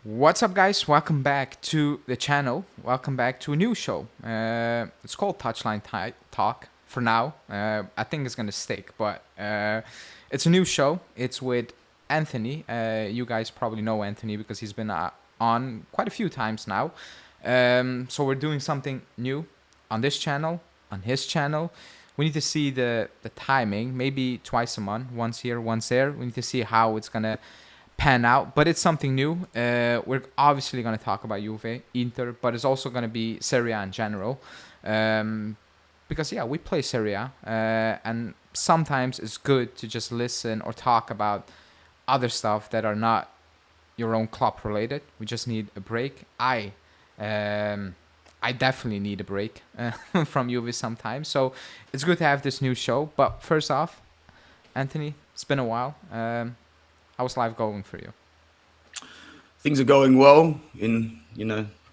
What's up, guys? Welcome back to the channel. Welcome back to a new show. It's called Touchline Talk for now. I think it's gonna stick, but it's a new show. It's with Anthony. You guys probably know Anthony because he's been on quite a few times now. So we're doing something new on this channel, on his channel. We need to see the timing, maybe twice a month, once here, once there. We need to see how it's gonna pan out, but it's something new. We're obviously going to talk about Juve, Inter, but it's also going to be Serie A in general. Because, yeah, we play Serie A, and sometimes it's good to just listen or talk about other stuff that are not your own club related. We just need a break. I definitely need a break from Juve sometimes. So it's good to have this new show. But first off, Anthony, it's been a while. How's life going for you? Things are going well in,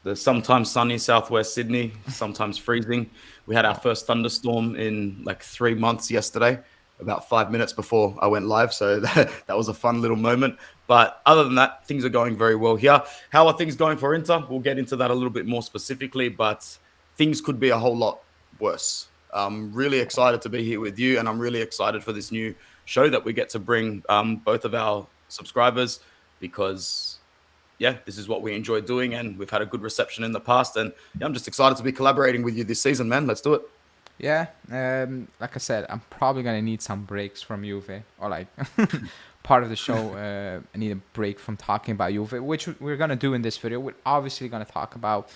the sometimes sunny southwest Sydney, sometimes freezing. We had our first thunderstorm in like 3 months yesterday, about 5 minutes before I went live. So that was a fun little moment. But other than that, things are going very well here. How are things going for Inter? We'll get into that a little bit more specifically, but things could be a whole lot worse. I'm really excited to be here with you, and I'm really excited for this new show that we get to bring both of our subscribers, because this is what we enjoy doing, and we've had a good reception in the past, and I'm just excited to be collaborating with you this season, man. Let's do it. Yeah, like I said, I'm probably gonna need some breaks from Juve, or like part of the show. I need a break from talking about Juve, which we're gonna do in this video. We're obviously gonna talk about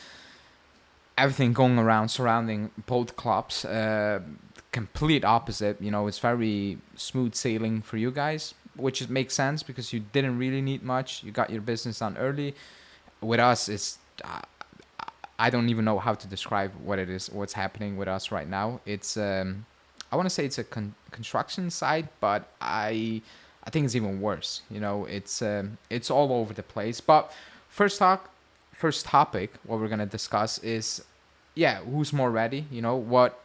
everything going around surrounding both clubs. Complete opposite. It's very smooth sailing for you guys, which makes sense because you didn't really need much. You got your business done early. With us, it's I don't even know how to describe what it is, what's happening with us right now. It's I want to say it's a construction site, but I think it's even worse. It's all over the place. But first topic, what we're gonna discuss is, who's more ready? What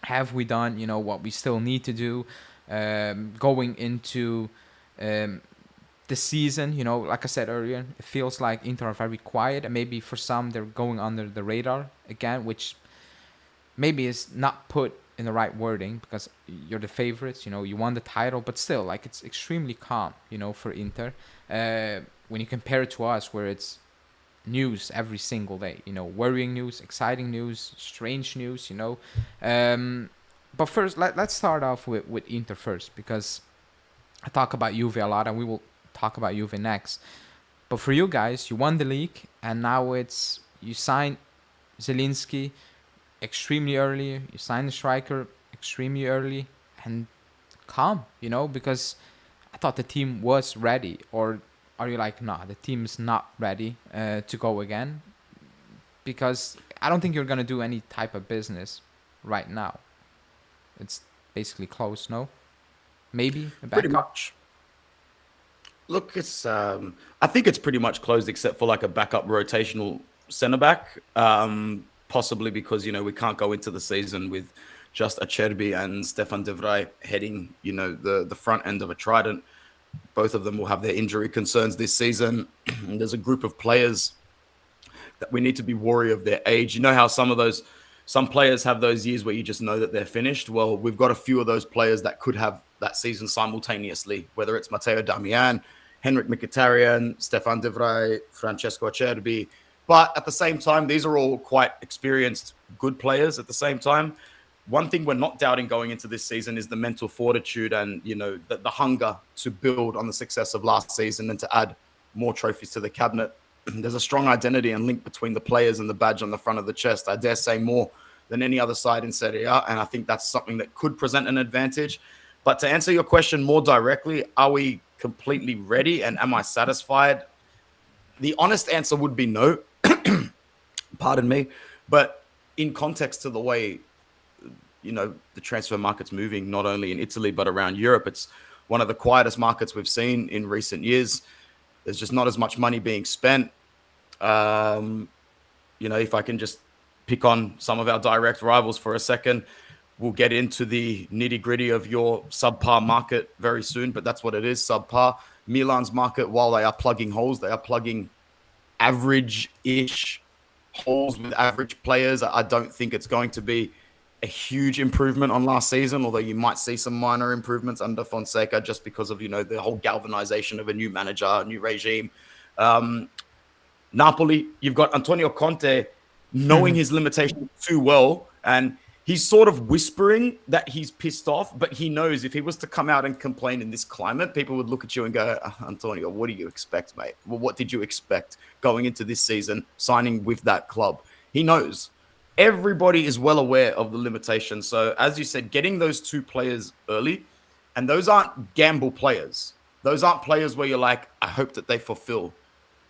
have we done? What we still need to do going into the season. Like I said earlier, it feels like Inter are very quiet, and maybe for some they're going under the radar again, which maybe is not put in the right wording because you're the favorites. You won the title, but still, like, it's extremely calm. For Inter, when you compare it to us, where it's news every single day. Worrying news, exciting news, strange news. But first, let's start off with Inter first, because I talk about Juve a lot, and we will talk about Juve next. But for you guys, you won the league, and now you signed Zielinski extremely early. You signed the striker extremely early, and calm. Because I thought the team was ready. Or are you like, nah, the team's not ready to go again? Because I don't think you're gonna do any type of business right now. It's basically closed, no? Maybe a backup. Pretty much. Look, I think it's pretty much closed except for like a backup rotational centre back. Possibly because we can't go into the season with just Acerbi and Stefan de Vrij heading the front end of a trident. Both of them will have their injury concerns this season. There's a group of players that we need to be wary of their age. You know how some players have those years where you just know that they're finished? Well, we've got a few of those players that could have that season simultaneously, whether it's Matteo Darmian, Henrik Mkhitaryan, Stefan de Vrij, Francesco Acerbi. But at the same time, these are all quite experienced, good players at the same time. One thing we're not doubting going into this season is the mental fortitude and, the hunger to build on the success of last season and to add more trophies to the cabinet. There's a strong identity and link between the players and the badge on the front of the chest. I dare say more than any other side in Serie A, and I think that's something that could present an advantage. But to answer your question more directly, are we completely ready and am I satisfied? The honest answer would be no. Pardon me. But in context to the way the transfer market's moving, not only in Italy, but around Europe. It's one of the quietest markets we've seen in recent years. There's just not as much money being spent. If I can just pick on some of our direct rivals for a second, we'll get into the nitty gritty of your subpar market very soon, but that's what it is, subpar. Milan's market, while they are plugging holes, they are plugging average-ish holes with average players. I don't think it's going to be a huge improvement on last season, although you might see some minor improvements under Fonseca just because of, the whole galvanization of a new manager, a new regime. Napoli, you've got Antonio Conte knowing his limitations too well, and he's sort of whispering that he's pissed off, but he knows if he was to come out and complain in this climate, people would look at you and go, Antonio, what do you expect, mate? Well, what did you expect going into this season, signing with that club? He knows. Everybody is well aware of the limitations. So, as you said, getting those two players early, and those aren't gamble players. Those aren't players where you're like, I hope that they fulfill.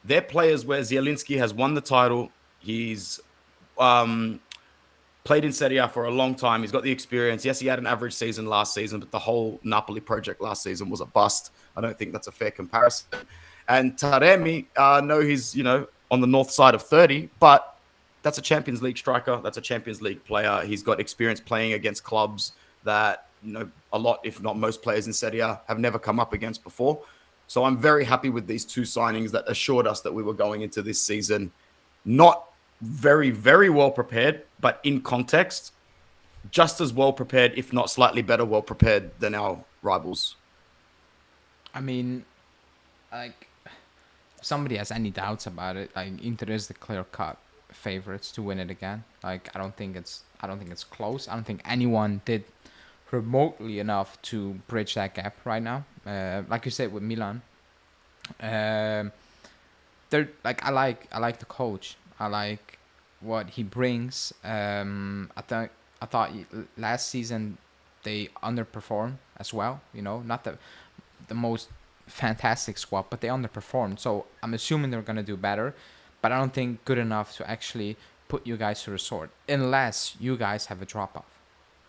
They're players where Zielinski has won the title. He's played in Serie A for a long time. He's got the experience. Yes, he had an average season last season, but the whole Napoli project last season was a bust. I don't think that's a fair comparison. And Taremi, no, he's, on the north side of 30, but that's a Champions League striker. That's a Champions League player. He's got experience playing against clubs that, a lot, if not most players in Serie A have never come up against before. So I'm very happy with these two signings that assured us that we were going into this season not very, very well prepared, but in context, just as well prepared, if not slightly better well prepared than our rivals. I mean, like, if somebody has any doubts about it, like, Inter is the clear-cut favorites to win it again. Like, I don't think it's close. I don't think anyone did remotely enough to bridge that gap right now. Like you said with Milan, they're like, I like the coach. I like what he brings. I thought last season they underperformed as well. Not the most fantastic squad, but they underperformed. So I'm assuming they're gonna do better, but I don't think good enough to actually put you guys to the sword, unless you guys have a drop off.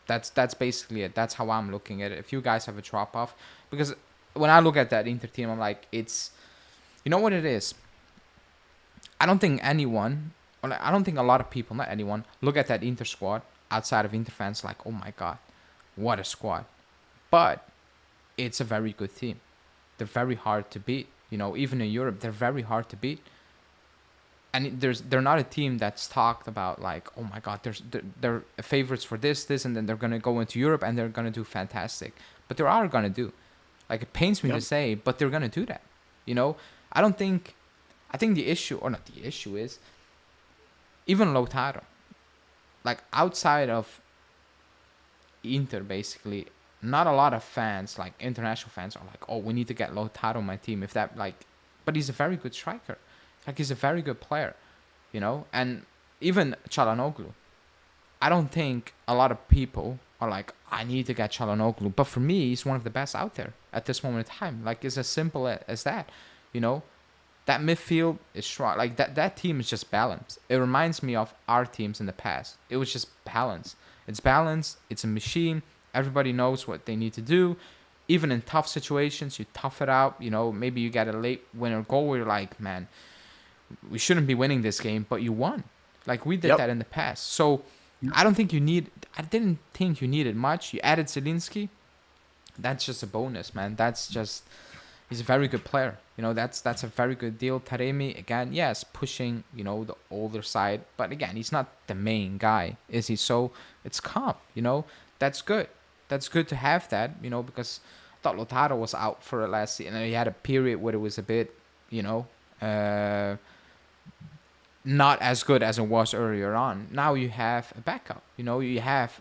That's basically it. That's how I'm looking at it. If you guys have a drop off, because when I look at that Inter team, I'm like, it's, you know what it is. I don't think a lot of people, not anyone, look at that Inter squad outside of Inter fans like, oh my god, what a squad. But it's a very good team. They're very hard to beat. Even in Europe, they're very hard to beat. And they're not a team that's talked about like, oh my god, they're favorites for this, and then they're gonna go into Europe and they're gonna do fantastic. But they are gonna do. Like, it pains me to say, but they're gonna do that. I think the issue, or not the issue, is even Lautaro. Like, outside of Inter, basically, not a lot of fans, like international fans, are like, oh, we need to get Lautaro on my team. But he's a very good striker. Like, he's a very good player, and even Çalhanoğlu. I don't think a lot of people are like, I need to get Çalhanoğlu. But for me, he's one of the best out there at this moment in time. Like, it's as simple as that, That midfield is strong. Like, that team is just balanced. It reminds me of our teams in the past. It was just balanced. It's balanced. It's a machine. Everybody knows what they need to do. Even in tough situations, you tough it out. Maybe you get a late winner goal where you're like, man, we shouldn't be winning this game, but you won. Like, we did that in the past. So I didn't think you needed much. You added Zielinski. That's just a bonus, man. He's a very good player. That's a very good deal. Taremi, again, yes, pushing, the older side. But again, he's not the main guy, is he? So it's calm, That's good. That's good to have that, because I thought Lautaro was out for it last season. And he had a period where it was a bit, not as good as it was earlier on. Now you have a backup. You have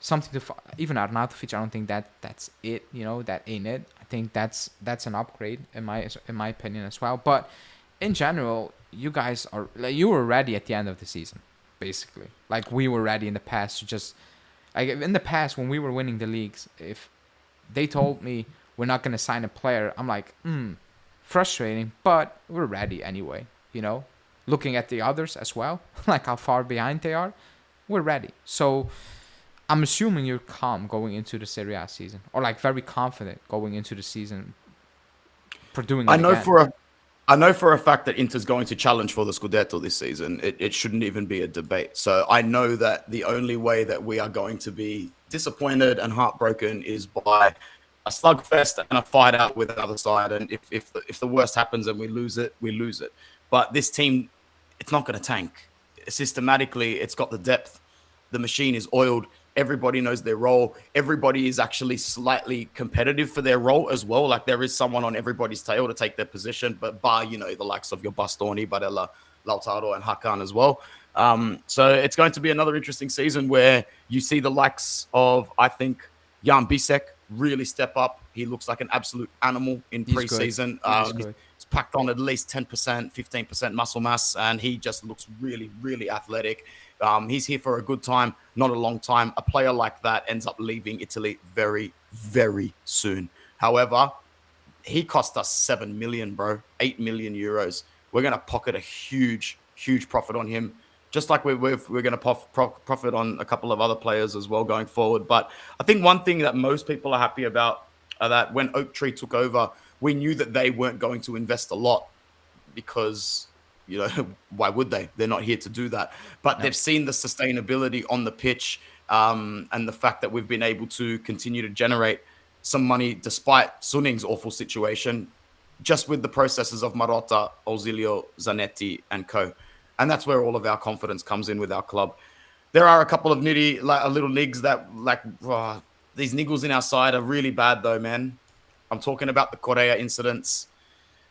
something to even Arnautovic. I don't think that's it. That ain't it. I think that's an upgrade in my opinion as well. But in general, you guys you were ready at the end of the season, basically. Like, we were ready in the past to just, like, in the past when we were winning the leagues, if they told me we're not gonna sign a player, I'm like, frustrating, but we're ready anyway. Looking at the others as well, like how far behind they are, we're ready. So I'm assuming you're calm going into the Serie A season, or like very confident going into the season for doing it again. I know for a fact that Inter's going to challenge for the Scudetto this season. It shouldn't even be a debate. So I know that the only way that we are going to be disappointed and heartbroken is by a slugfest and a fight out with another side. And if the worst happens and we lose it, we lose it. But this team, it's not going to tank. Systematically, it's got the depth. The machine is oiled. Everybody knows their role. Everybody is actually slightly competitive for their role as well. Like there is someone on everybody's tail to take their position, but bar, the likes of your Bastoni, Barella, Lautaro, and Hakan as well. So it's going to be another interesting season where you see the likes of, I think, Jan Bisek really step up. He looks like an absolute animal in preseason. He's packed on at least 10%, 15% muscle mass, and he just looks really, really athletic. He's here for a good time, not a long time. A player like that ends up leaving Italy very, very soon. However, he cost us 7 million, bro, 8 million euros. We're going to pocket a huge, huge profit on him, just like we're going to profit on a couple of other players as well going forward. But I think one thing that most people are happy about are that when Oak Tree took over, we knew that they weren't going to invest a lot because, why would they? They're not here to do that. But they've seen the sustainability on the pitch and the fact that we've been able to continue to generate some money despite Suning's awful situation, just with the processes of Marotta, Ausilio, Zanetti, and co. And that's where all of our confidence comes in with our club. There are a couple of little nigs that, these niggles in our side are really bad, though, man. I'm talking about the Correa incidents.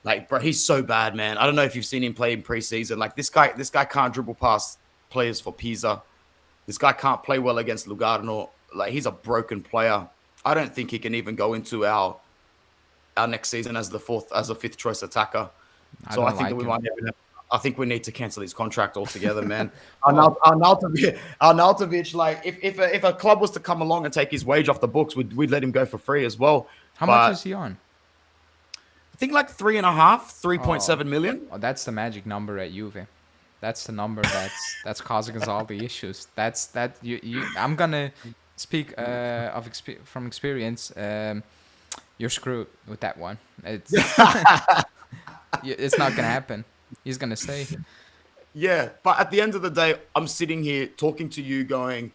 Like, bro, he's so bad, man. I don't know if you've seen him play in preseason. Like, this guy can't dribble past players for Pisa. This guy can't play well against Lugano. Like, he's a broken player. I don't think he can even go into our next season as a fifth choice attacker. So I think I think we need to cancel his contract altogether, man. Arnautovic, like if a club was to come along and take his wage off the books, we'd let him go for free as well. How much is he on? I think like 3.7 million. Oh, that's the magic number at Juve. That's the number that's causing us all the issues. I'm gonna speak from experience. You're screwed with that one. It's it's not gonna happen. He's gonna stay. Yeah, but at the end of the day, I'm sitting here talking to you, going,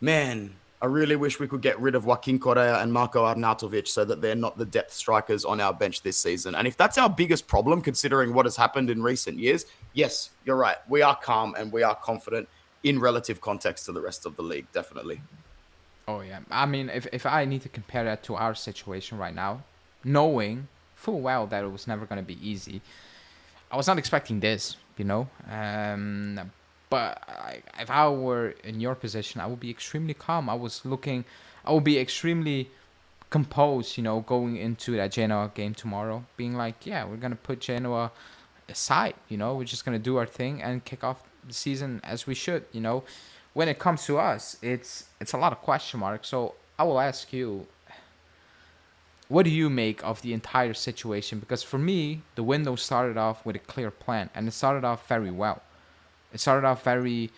man, I really wish we could get rid of Joaquin Correa and Marco Arnautovic so that they're not the depth strikers on our bench this season. And if that's our biggest problem, considering what has happened in recent years, yes, you're right. We are calm and we are confident in relative context to the rest of the league, definitely. Oh, yeah. I mean, if I need to compare that to our situation right now, knowing full well that it was never going to be easy, I was not expecting this, But if I were in your position, I would be extremely calm. I would be extremely composed, going into that Genoa game tomorrow, being like, yeah, we're going to put Genoa aside, we're just going to do our thing and kick off the season as we should, When it comes to us, it's a lot of question marks. So I will ask you, what do you make of the entire situation? Because for me, the window started off with a clear plan, and it started off very well. It started off very,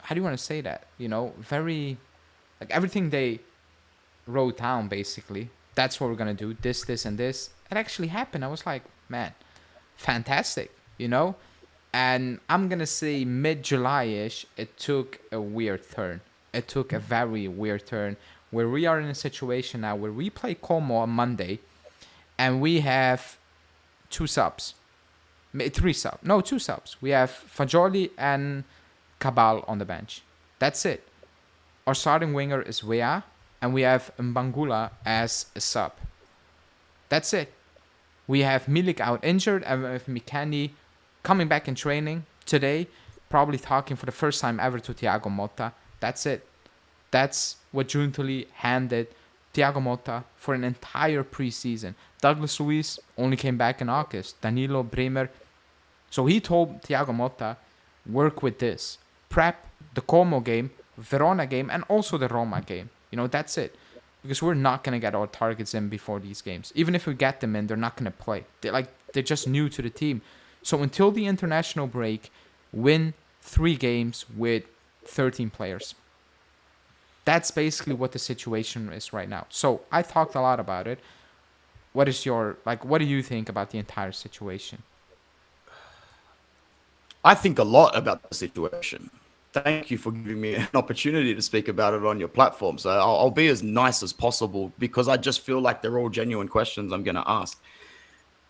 how do you want to say that? Very, like everything they wrote down, basically. That's what we're going to do, this, and this. It actually happened. I was like, man, fantastic, And I'm going to say mid-July-ish, it took a weird turn. It took a very weird turn where we are in a situation now where we play Como on Monday and we have two subs. We have Fagioli and Cabal on the bench. That's it. Our starting winger is Wea, and we have Mbangula as a sub. That's it. We have Milik out injured, and we have Mikani coming back in training today, probably talking for the first time ever to Thiago Motta. That's it. That's what Giuntoli handed Thiago Motta for an entire preseason. Douglas Luiz only came back in August. Danilo, Bremer. So he told Thiago Motta, work with this. Prep the Como game, Verona game, and also the Roma game. That's it. Because we're not going to get our targets in before these games. Even if we get them in, they're not going to play. They're just new to the team. So until the international break, win 3 games with 13 players. That's basically what the situation is right now. So I talked a lot about it. What do you think about the entire situation? I think a lot about the situation. Thank you for giving me an opportunity to speak about it on your platform. So I'll be as nice as possible because I just feel like they're all genuine questions I'm going to ask.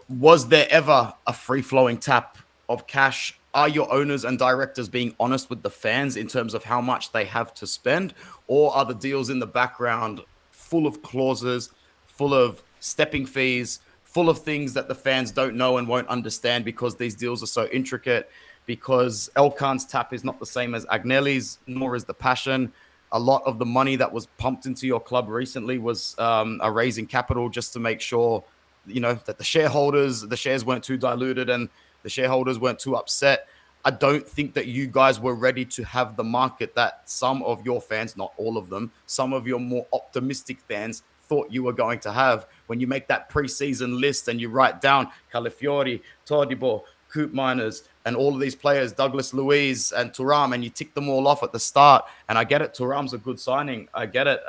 Was there ever a free-flowing tap of cash? Are your owners and directors being honest with the fans in terms of how much they have to spend? Or are the deals in the background full of clauses, full of stepping fees, full of things that the fans don't know and won't understand because these deals are so intricate? Because Elkan's tap is not the same as Agnelli's, nor is the passion. A lot of the money that was pumped into your club recently was a raising capital just to make sure, that the shares weren't too diluted and the shareholders weren't too upset. I don't think that you guys were ready to have the market that some of your fans, not all of them, some of your more optimistic fans thought you were going to have when you make that preseason list and you write down Calafiori, Todibo, Coop Miners, and all of these players, Douglas Luiz and Thuram, and you tick them all off at the start. And I get it, Thuram's a good signing. I get it.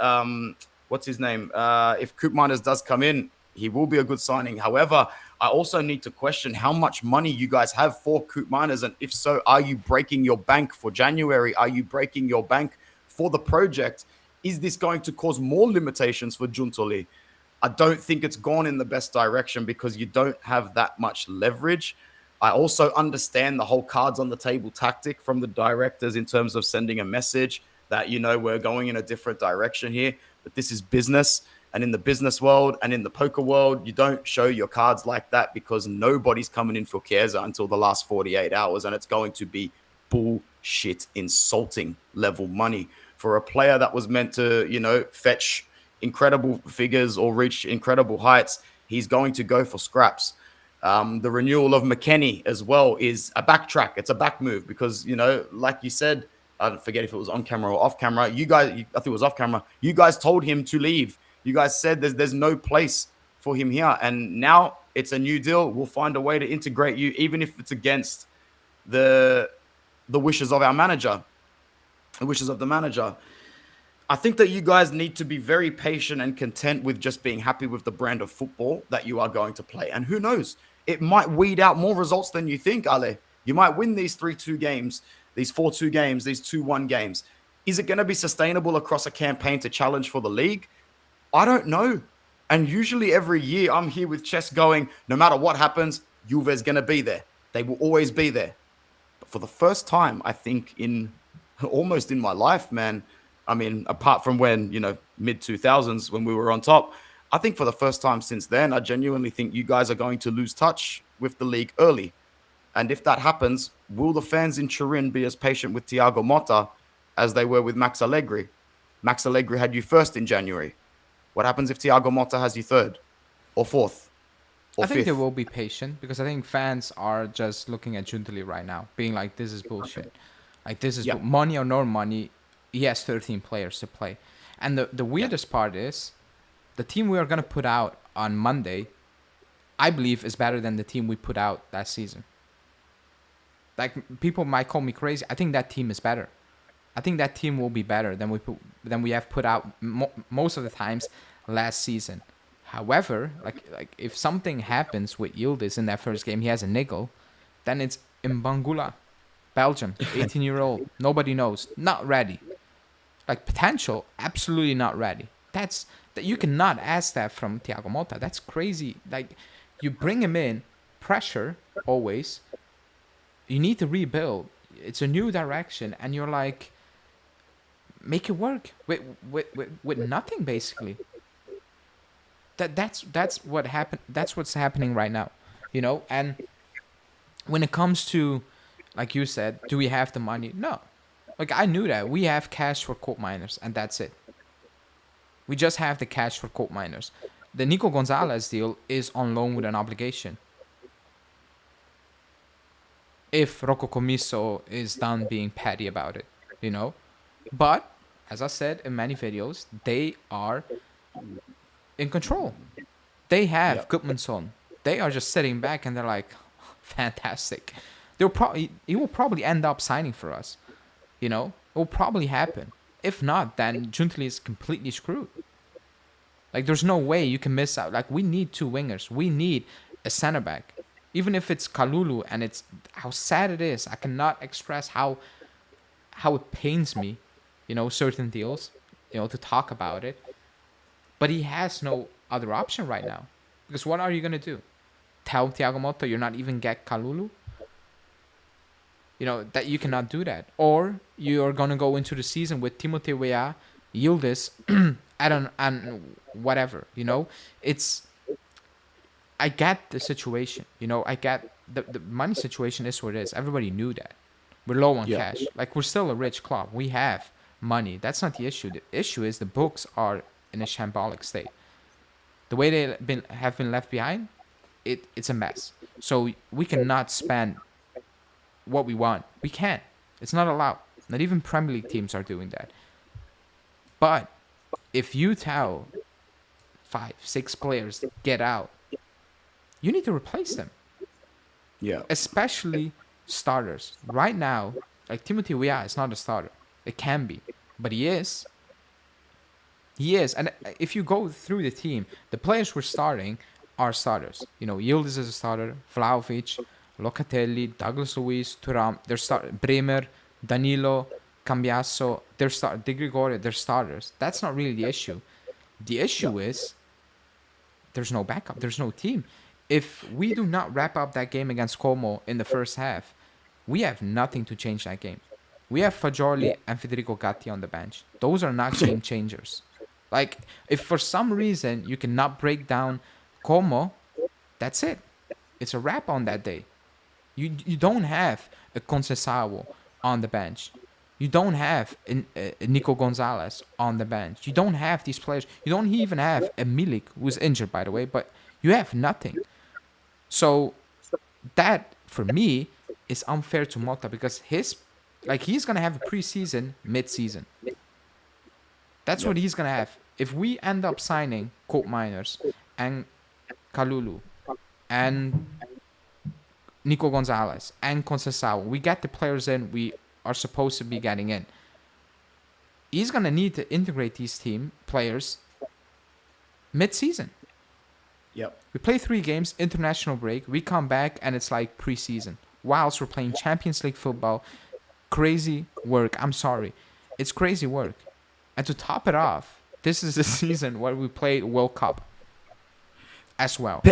What's his name? If Coop Miners does come in, he will be a good signing. However, I also need to question how much money you guys have for Coop Miners. And if so, are you breaking your bank for January? Are you breaking your bank for the project? Is this going to cause more limitations for Giuntoli? I don't think it's gone in the best direction because you don't have that much leverage. I also understand the whole cards on the table tactic from the directors in terms of sending a message that, we're going in a different direction here, but this is business. And in the business world and in the poker world, you don't show your cards like that because nobody's coming in for Chiesa until the last 48 hours. And it's going to be bullshit, insulting level money for a player that was meant to, fetch incredible figures or reach incredible heights. He's going to go for scraps. The renewal of McKennie as well is a backtrack. It's a back move because, like you said, I don't forget if it was on camera or off camera. I think it was off camera. You guys told him to leave. You guys said there's no place for him here. And now it's a new deal. We'll find a way to integrate you, even if it's against the wishes of our manager, the wishes of the manager. I think that you guys need to be very patient and content with just being happy with the brand of football that you are going to play. And who knows? It might weed out more results than you think, Ale. You might win these 3-2 games, these 4-2 games, these 2-1 games. Is it going to be sustainable across a campaign to challenge for the league? I don't know. And usually every year I'm here with Chess going, no matter what happens, Juve's going to be there. They will always be there. But for the first time, I think almost in my life, man, I mean, apart from when, mid-2000s when we were on top, I think for the first time since then, I genuinely think you guys are going to lose touch with the league early. And if that happens, will the fans in Turin be as patient with Thiago Motta as they were with Max Allegri? Max Allegri had you first in January. What happens if Thiago Motta has you third or fourth or I think fifth? they will be patient because I think fans are just looking at Giuntoli right now, being like, this is bullshit. Like, this is money or no money. He has 13 players to play. And the weirdest part is the team we are going to put out on Monday, I believe, is better than the team we put out last season. Like, people might call me crazy. I think that team is better. I think that team will be better than we have put out most of the times last season. However, like if something happens with Yildiz in that first game, he has a niggle, then it's Mbangula, Belgium, 18-year-old, nobody knows, not ready. Like, potential, absolutely not ready. That you cannot ask that from Thiago Motta. That's crazy. Like, you bring him in, pressure always. You need to rebuild. It's a new direction, and you're like, make it work with nothing basically. That's what happened. That's what's happening right now, And when it comes to, like you said, do we have the money? No. Like, I knew that we have cash for Coop Miners, and that's it. We just have the cash for Coop Miners. The Nico Gonzalez deal is on loan with an obligation. If Rocco Commisso is done being petty about it, But, as I said in many videos, they are in control. They have Gudmundsson. They are just sitting back and they're like, fantastic. He will probably end up signing for us. It will probably happen. If not, then Giuntoli is completely screwed. Like, there's no way you can miss out. Like, we need two wingers. We need a center back. Even if it's Kalulu, and it's how sad it is. I cannot express how it pains me, certain deals, to talk about it. But he has no other option right now. Because what are you going to do? Tell Thiago Motta you're not even get Kalulu? that you cannot do that. Or you are going to go into the season with Timothée Weah, Yildiz, and whatever. It's I get the situation. I get the money situation is what it is. Everybody knew that. We're low on cash. Like, we're still a rich club. We have money. That's not the issue. The issue is the books are in a shambolic state. The way they have been left behind, it's a mess. So we cannot spend what we want. We can't. It's not allowed. Not even Premier League teams are doing that. But if you tell 5-6 players get out, you need to replace them. Yeah. Especially starters. Right now, like Timothée Weah is not a starter. It can be. But he is. He is. And if you go through the team, the players we're starting are starters. Yildiz is a starter. Vlahovic, Locatelli, Douglas Luiz, Thuram. They're Bremer, Danilo, Cambiasso. De Gregorio, they're starters. That's not really the issue. The issue is there's no backup. There's no team. If we do not wrap up that game against Como in the first half, we have nothing to change that game. We have Fagioli and Federico Gatti on the bench. Those are not game changers. Like, if for some reason you cannot break down Como, that's it. It's a wrap on that day. You don't have a Conceição on the bench. You don't have Nico Gonzalez on the bench. You don't have these players. You don't even have a Milik, who's injured, by the way, but you have nothing. So that, for me, is unfair to Mota because he's going to have a preseason mid-season. That's what he's going to have. If we end up signing Cope Miners and Kalulu and Nico Gonzalez and Conceição, we get the players in we are supposed to be getting in. He's going to need to integrate these team players mid-season. Yep. We play 3 games, international break. We come back and it's like preseason. Whilst we're playing Champions League football. Crazy work. I'm sorry. It's crazy work. And to top it off, this is the season where we played World Cup as well.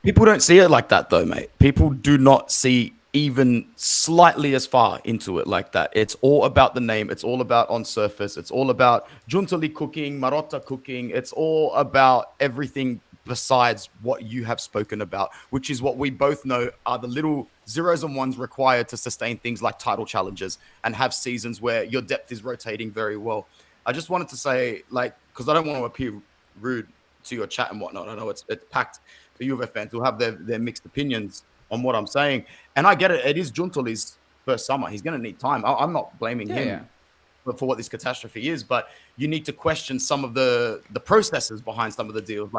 People don't see it like that, though, mate. People do not see even slightly as far into it like that. It's all about the name. It's all about on surface. It's all about Giuntoli cooking, Marotta cooking. It's all about everything besides what you have spoken about, which is what we both know are the little zeros and ones required to sustain things like title challenges and have seasons where your depth is rotating very well. I just wanted to say, because I don't want to appear rude to your chat and whatnot. I know it's packed for Juve fans who have their mixed opinions on what I'm saying. And I get it. It is Giuntoli's first summer. He's going to need time. I'm not blaming him for what this catastrophe is, but you need to question some of the processes behind some of the deals.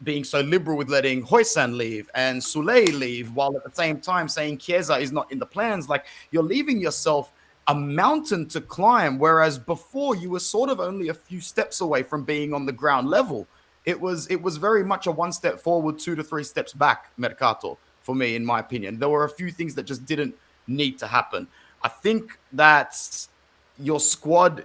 Being so liberal with letting Hoysan leave and Soulé leave, while at the same time saying Chiesa is not in the plans. Like, you're leaving yourself a mountain to climb, whereas before you were sort of only a few steps away from being on the ground level. It was very much a 1 step forward, 2 to 3 steps back mercato for me, in my opinion. There were a few things that just didn't need to happen. I think that your squad,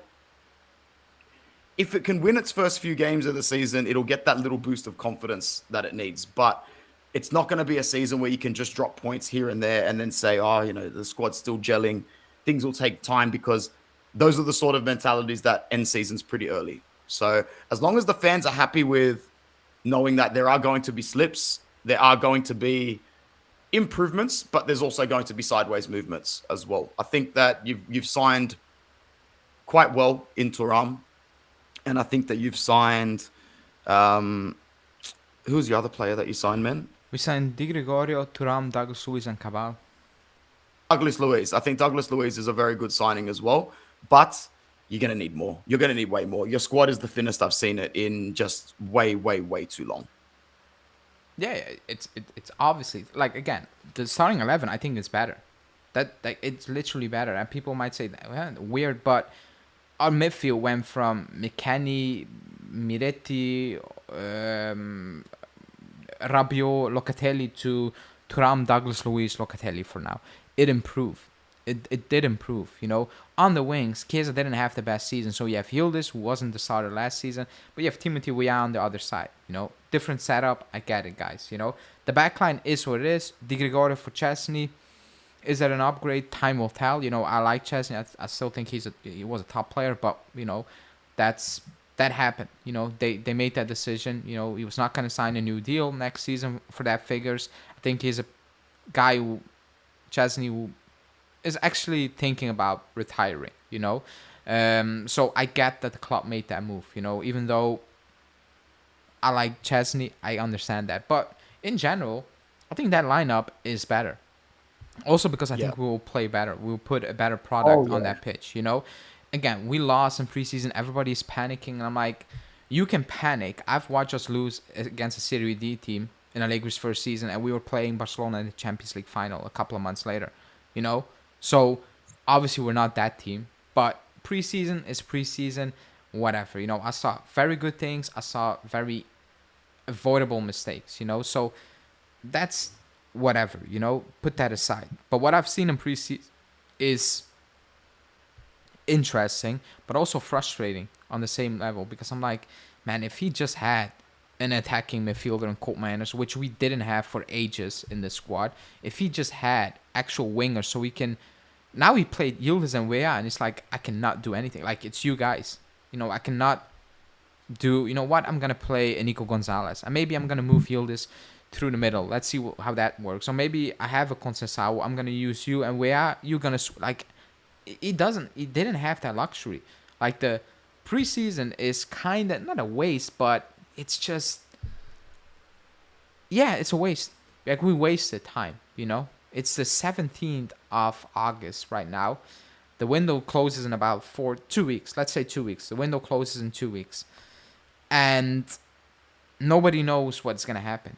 if it can win its first few games of the season, it'll get that little boost of confidence that it needs. But it's not going to be a season where you can just drop points here and there and then say, the squad's still gelling. Things will take time, because those are the sort of mentalities that end seasons pretty early. So as long as the fans are happy with knowing that there are going to be slips, there are going to be improvements, but there's also going to be sideways movements as well. I think that you've signed quite well in Thuram. And I think that you've signed, who's the other player that you signed, man? We signed Di Gregorio, Thuram, Douglas Luiz, and Cabal. Douglas Luiz. I think Douglas Luiz is a very good signing as well, but you're going to need more. You're going to need way more. Your squad is the thinnest I've seen it in just way, way, way too long. Yeah, it's obviously, again, the starting 11, I think is better. That it's literally better. And people might say, weird, but our midfield went from McKennie, Miretti, Rabiot, Locatelli to Thuram, Douglas Luiz, Locatelli for now. It improved. It did improve, On the wings, Chiesa didn't have the best season. So you have Yildiz, who wasn't the starter last season. But you have Timothée Weah on the other side, Different setup. I get it, guys, The backline is what it is. Di Gregorio for Chesney. Is that an upgrade? Time will tell. I like Chesney. I still think he was a top player, but that's that happened. They made that decision. He was not going to sign a new deal next season for that figures. I think he's a guy Chesney, who is actually thinking about retiring. So I get that the club made that move. Even though I like Chesney, I understand that. But in general, I think that lineup is better. Also because I think we will play better. We'll put a better product on that pitch. Again, we lost in preseason. Everybody's panicking, and I'm like, you can panic. I've watched us lose against a Serie D team in Allegri's first season, and we were playing Barcelona in the Champions League final a couple of months later. So obviously we're not that team, but preseason is preseason. Whatever. I saw very good things. I saw very avoidable mistakes. So that's whatever. Put that aside. But what I've seen in preseason is interesting, but also frustrating on the same level, because I'm like, man, if he just had an attacking midfielder and Koopmeiners, which we didn't have for ages in the squad, if he just had actual wingers, so we can. Now he played Yildiz and Weah, and it's like, I cannot do anything. Like, it's you guys. I cannot do. You know what? I'm gonna play Nico Gonzalez, and maybe I'm gonna move Yildiz through the middle. Let's see how that works. So maybe I have a Conceição. I'm gonna use you and Weah. You're gonna like. He didn't have that luxury. Like, the preseason is kind of not a waste, but it's just, it's a waste. Like, we wasted time. It's the 17th of August right now. The window closes in about 2 weeks. Let's say 2 weeks. The window closes in 2 weeks. And nobody knows what's going to happen.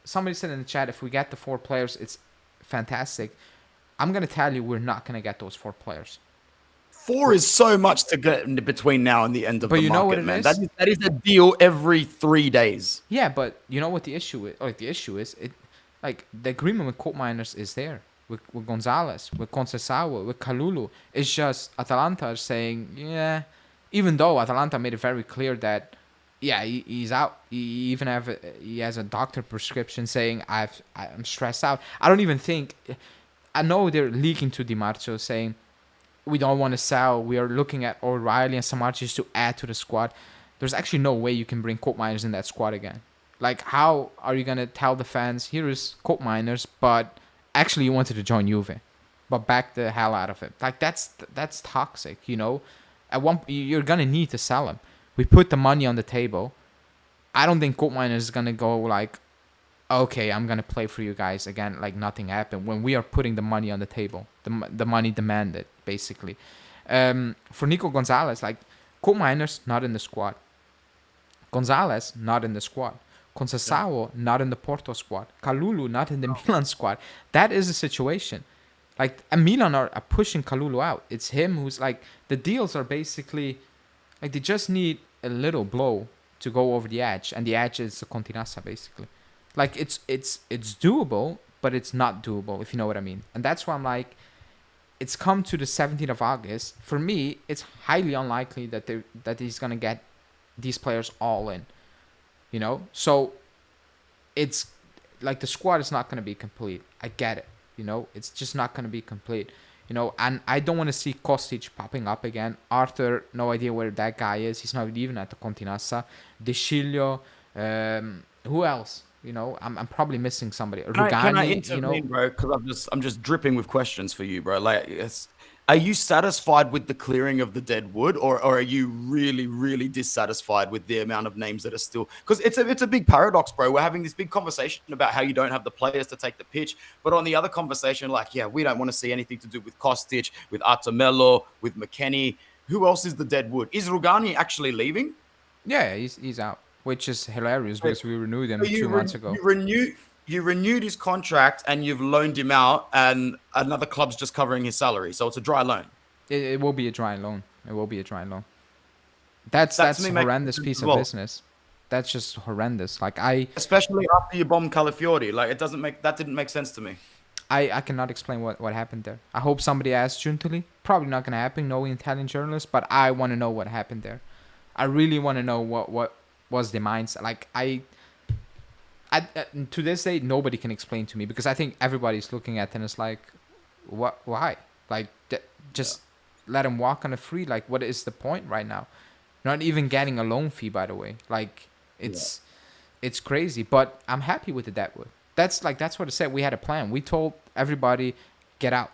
Somebody said in the chat, if we get the 4 players, it's fantastic. I'm going to tell you, we're not going to get those 4 players. 4 is so much to get in between now and the end of the market, you know what man. it is? That is a deal every 3 days. Yeah, but you know what the issue is? Like, the issue is, the agreement with Koopmeiners is there. With Gonzalez, with Conceição, with Kalulu. It's just Atalanta are saying, even though Atalanta made it very clear that, he's out. He has a doctor prescription saying, I'm stressed out. I don't even think, I know they're leaking to Di Marzio saying, we don't want to sell. We are looking at O'Reilly and Samardzic to add to the squad. There's actually no way you can bring Koopmeiners in that squad again. Like, how are you going to tell the fans, here is Koopmeiners, but actually you wanted to join Juve, but back the hell out of it. Like, that's toxic, At one, you're going to need to sell him. We put the money on the table. I don't think Koopmeiners is going to go like, okay, I'm going to play for you guys again, like nothing happened, when we are putting the money on the table. The money demanded, basically. For Nico Gonzalez, like, Koopmeiners not in the squad. Gonzalez not in the squad. Conceição not in the Porto squad. Kalulu not in the Milan squad. That is the situation. Like, and Milan are pushing Kalulu out. It's him who's like, the deals are basically, like, they just need a little blow to go over the edge, and the edge is the Continassa, basically. Like, it's doable, but it's not doable, if you know what I mean. And that's why I'm like, it's come to the 17th of August. For me, it's highly unlikely that he's gonna get these players all in. So it's like, the squad is not gonna be complete. I get it. It's just not gonna be complete. And I don't want to see Kostic popping up again. Arthur, no idea where that guy is. He's not even at the Continassa. De Sciglio, who else? I'm probably missing somebody. Rugani, can I intervene, bro? Because I'm just dripping with questions for you, bro. Like, are you satisfied with the clearing of the dead wood, or are you really, really dissatisfied with the amount of names that are still? Because it's a big paradox, bro. We're having this big conversation about how you don't have the players to take the pitch, but on the other conversation, like, we don't want to see anything to do with Kostic, with Artemelo, with McKennie. Who else is the dead wood? Is Rugani actually leaving? Yeah, he's out, which is hilarious because we renewed him 2 months ago. You renewed his contract and you've loaned him out, and another club's just covering his salary. So it's a dry loan. It will be a dry loan. It will be a dry loan. That's a horrendous piece of business. That's just horrendous. Like, especially after you bombed Calafiori, like, that didn't make sense to me. I cannot explain what happened there. I hope somebody asked Giuntoli. Probably not gonna happen, knowing Italian journalists, but I want to know what happened there. I really want to know what was the mindset. Like, To this day, nobody can explain to me, because I think everybody's looking at tennis like, what? Why? Like, just let him walk on a free. Like, what is the point right now? Not even getting a loan fee, by the way. Like, it's crazy. But I'm happy with the deadwood. That's what I said. We had a plan. We told everybody, get out,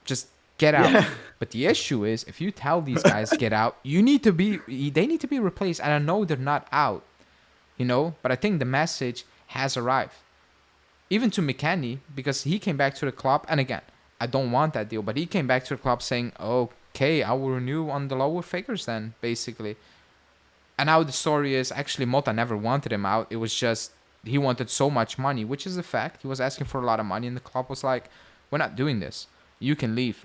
just get out. Yeah. But the issue is, if you tell these guys get out, they need to be replaced. And I know they're not out, but I think the message has arrived, even to McKennie, because he came back to the club. And again, I don't want that deal, but he came back to the club saying, okay, I will renew on the lower figures then, basically. And now the story is, actually, Mota never wanted him out. It was just he wanted so much money, which is a fact. He was asking for a lot of money, and the club was like, we're not doing this. You can leave.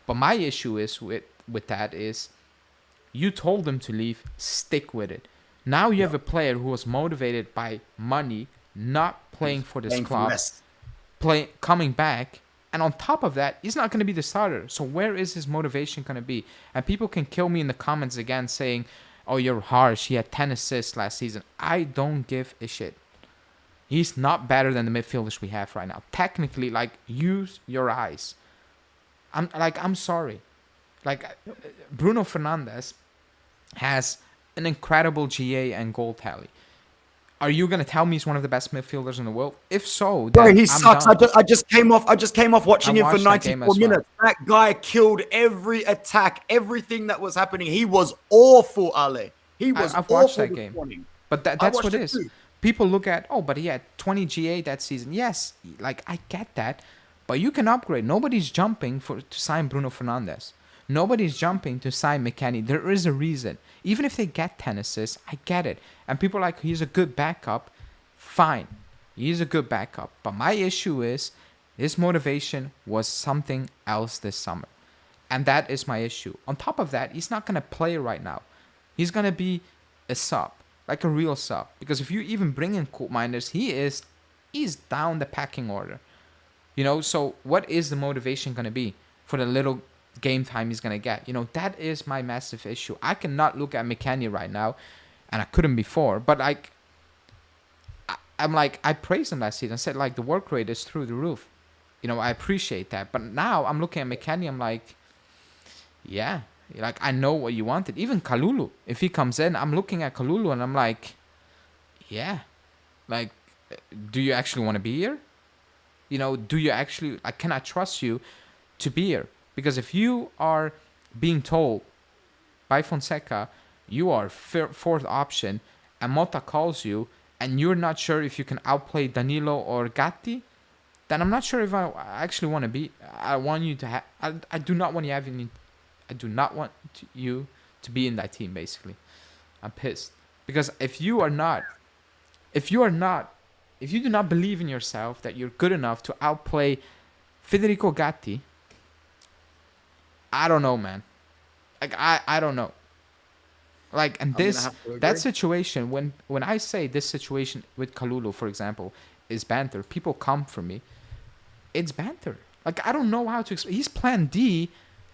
But my issue is with that is, you told him to leave, stick with it. Now you have a player who was motivated by money, not playing for this club, coming back, and on top of that, he's not going to be the starter. So where is his motivation going to be? And people can kill me in the comments again saying, oh, you're harsh. He had 10 assists last season. I don't give a shit. He's not better than the midfielders we have right now. Technically, use your eyes. I'm sorry. Bruno Fernandes has an incredible GA and goal tally. Are you gonna tell me he's one of the best midfielders in the world? If so, then he sucks. I just came off watching him for 94 minutes. That guy killed every attack, everything that was happening. He was awful, Ale. I've watched that game. But that's what it is. Too. People look at, but he had 20 GA that season. Yes, I get that, but you can upgrade. Nobody's jumping to sign Bruno Fernandes. Nobody's jumping to sign McKennie. There is a reason. Even if they get 10 assists, I get it. And people are like, he's a good backup. Fine. He's a good backup. But my issue is, his motivation was something else this summer. And that is my issue. On top of that, he's not going to play right now. He's going to be a sub. Like a real sub. Because if you even bring in Koopmeiners, he's down the packing order. So what is the motivation going to be for the little game time he's going to get? That is my massive issue. I cannot look at McKennie right now, and I couldn't before, but I praised him last season. I said, the work rate is through the roof. I appreciate that. But now I'm looking at McKennie, I'm like, yeah, I know what you wanted. Even Kalulu, if he comes in, I'm looking at Kalulu and I'm like, yeah, do you actually want to be here? Do you actually, can I trust you to be here? Because if you are being told by Fonseca, you are fourth option, and Mota calls you, and you're not sure if you can outplay Danilo or Gatti, then I'm not sure if I actually want to be. I want you to have. I do not want you having. I do not want you to be in that team. Basically, I'm pissed because if you do not believe in yourself that you're good enough to outplay Federico Gatti, I don't know, man. I don't know. And that situation, when I say this situation with Kalulu, for example, is banter, people come for me. It's banter. I don't know how to explain. He's plan D,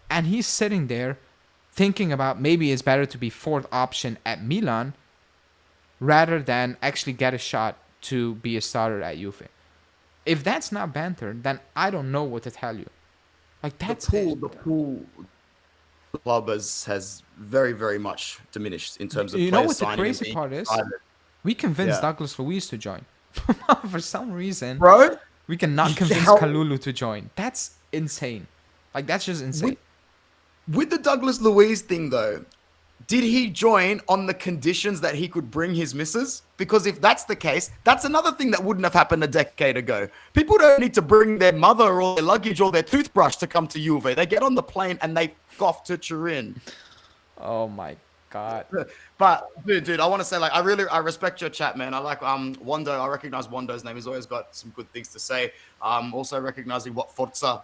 and he's sitting there thinking about maybe it's better to be fourth option at Milan rather than actually get a shot to be a starter at Juve. If that's not banter, then I don't know what to tell you. That's the pool club has very, very much diminished in terms of what the crazy part is? We convinced Douglas Luiz to join. For some reason, bro, we cannot convince Kalulu to join. That's insane. That's just insane. With the Douglas Luiz thing, though, did he join on the conditions that he could bring his missus? Because if that's the case, that's another thing that wouldn't have happened a decade ago. People don't need to bring their mother or their luggage or their toothbrush to come to Juve. They get on the plane and they go off to Turin. Oh my God. But dude, I want to say, I respect your chat, man. I like Wando. I recognize Wando's name. He's always got some good things to say. Also recognizing what Forza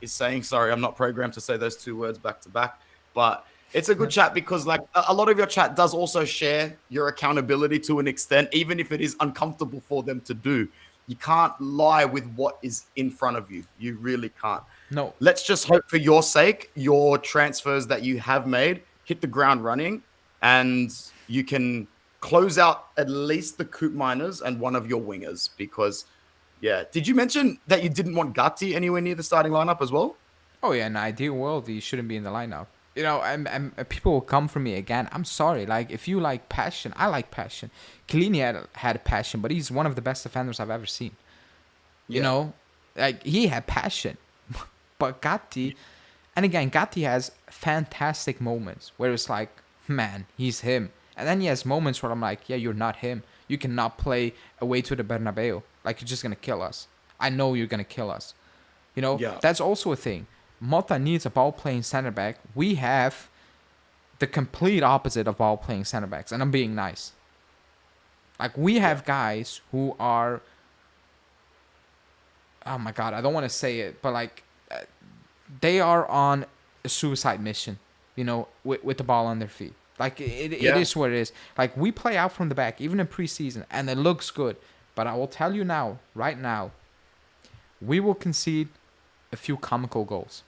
is saying. Sorry, I'm not programmed to say those two words back to back. But it's a good chat because a lot of your chat does also share your accountability to an extent, even if it is uncomfortable for them to do. You can't lie with what is in front of you. You really can't. No. Let's just hope for your sake, your transfers that you have made hit the ground running and you can close out at least the Coop Miners and one of your wingers because, yeah. Did you mention that you didn't want Gatti anywhere near the starting lineup as well? Oh yeah, in an ideal world, he shouldn't be in the lineup. You know, and people will come for me again. I'm sorry. Like, if you like passion, I like passion. Chiellini had passion, but he's one of the best defenders I've ever seen. You know, like, he had passion. But Gatti, and again, Gatti has fantastic moments where it's like, man, he's him. And then he has moments where I'm like, yeah, you're not him. You cannot play away to the Bernabeu. Like, you're just going to kill us. I know you're going to kill us. You know, that's also a thing. Mota needs a ball-playing center back. We have the complete opposite of ball-playing center backs, and I'm being nice. Like, we have guys who are, oh my God, I don't want to say it, but like, they are on a suicide mission, you know, with the ball on their feet. Like, it is what it is. Like, we play out from the back, even in preseason, and it looks good. But I will tell you now, right now, we will concede a few comical goals.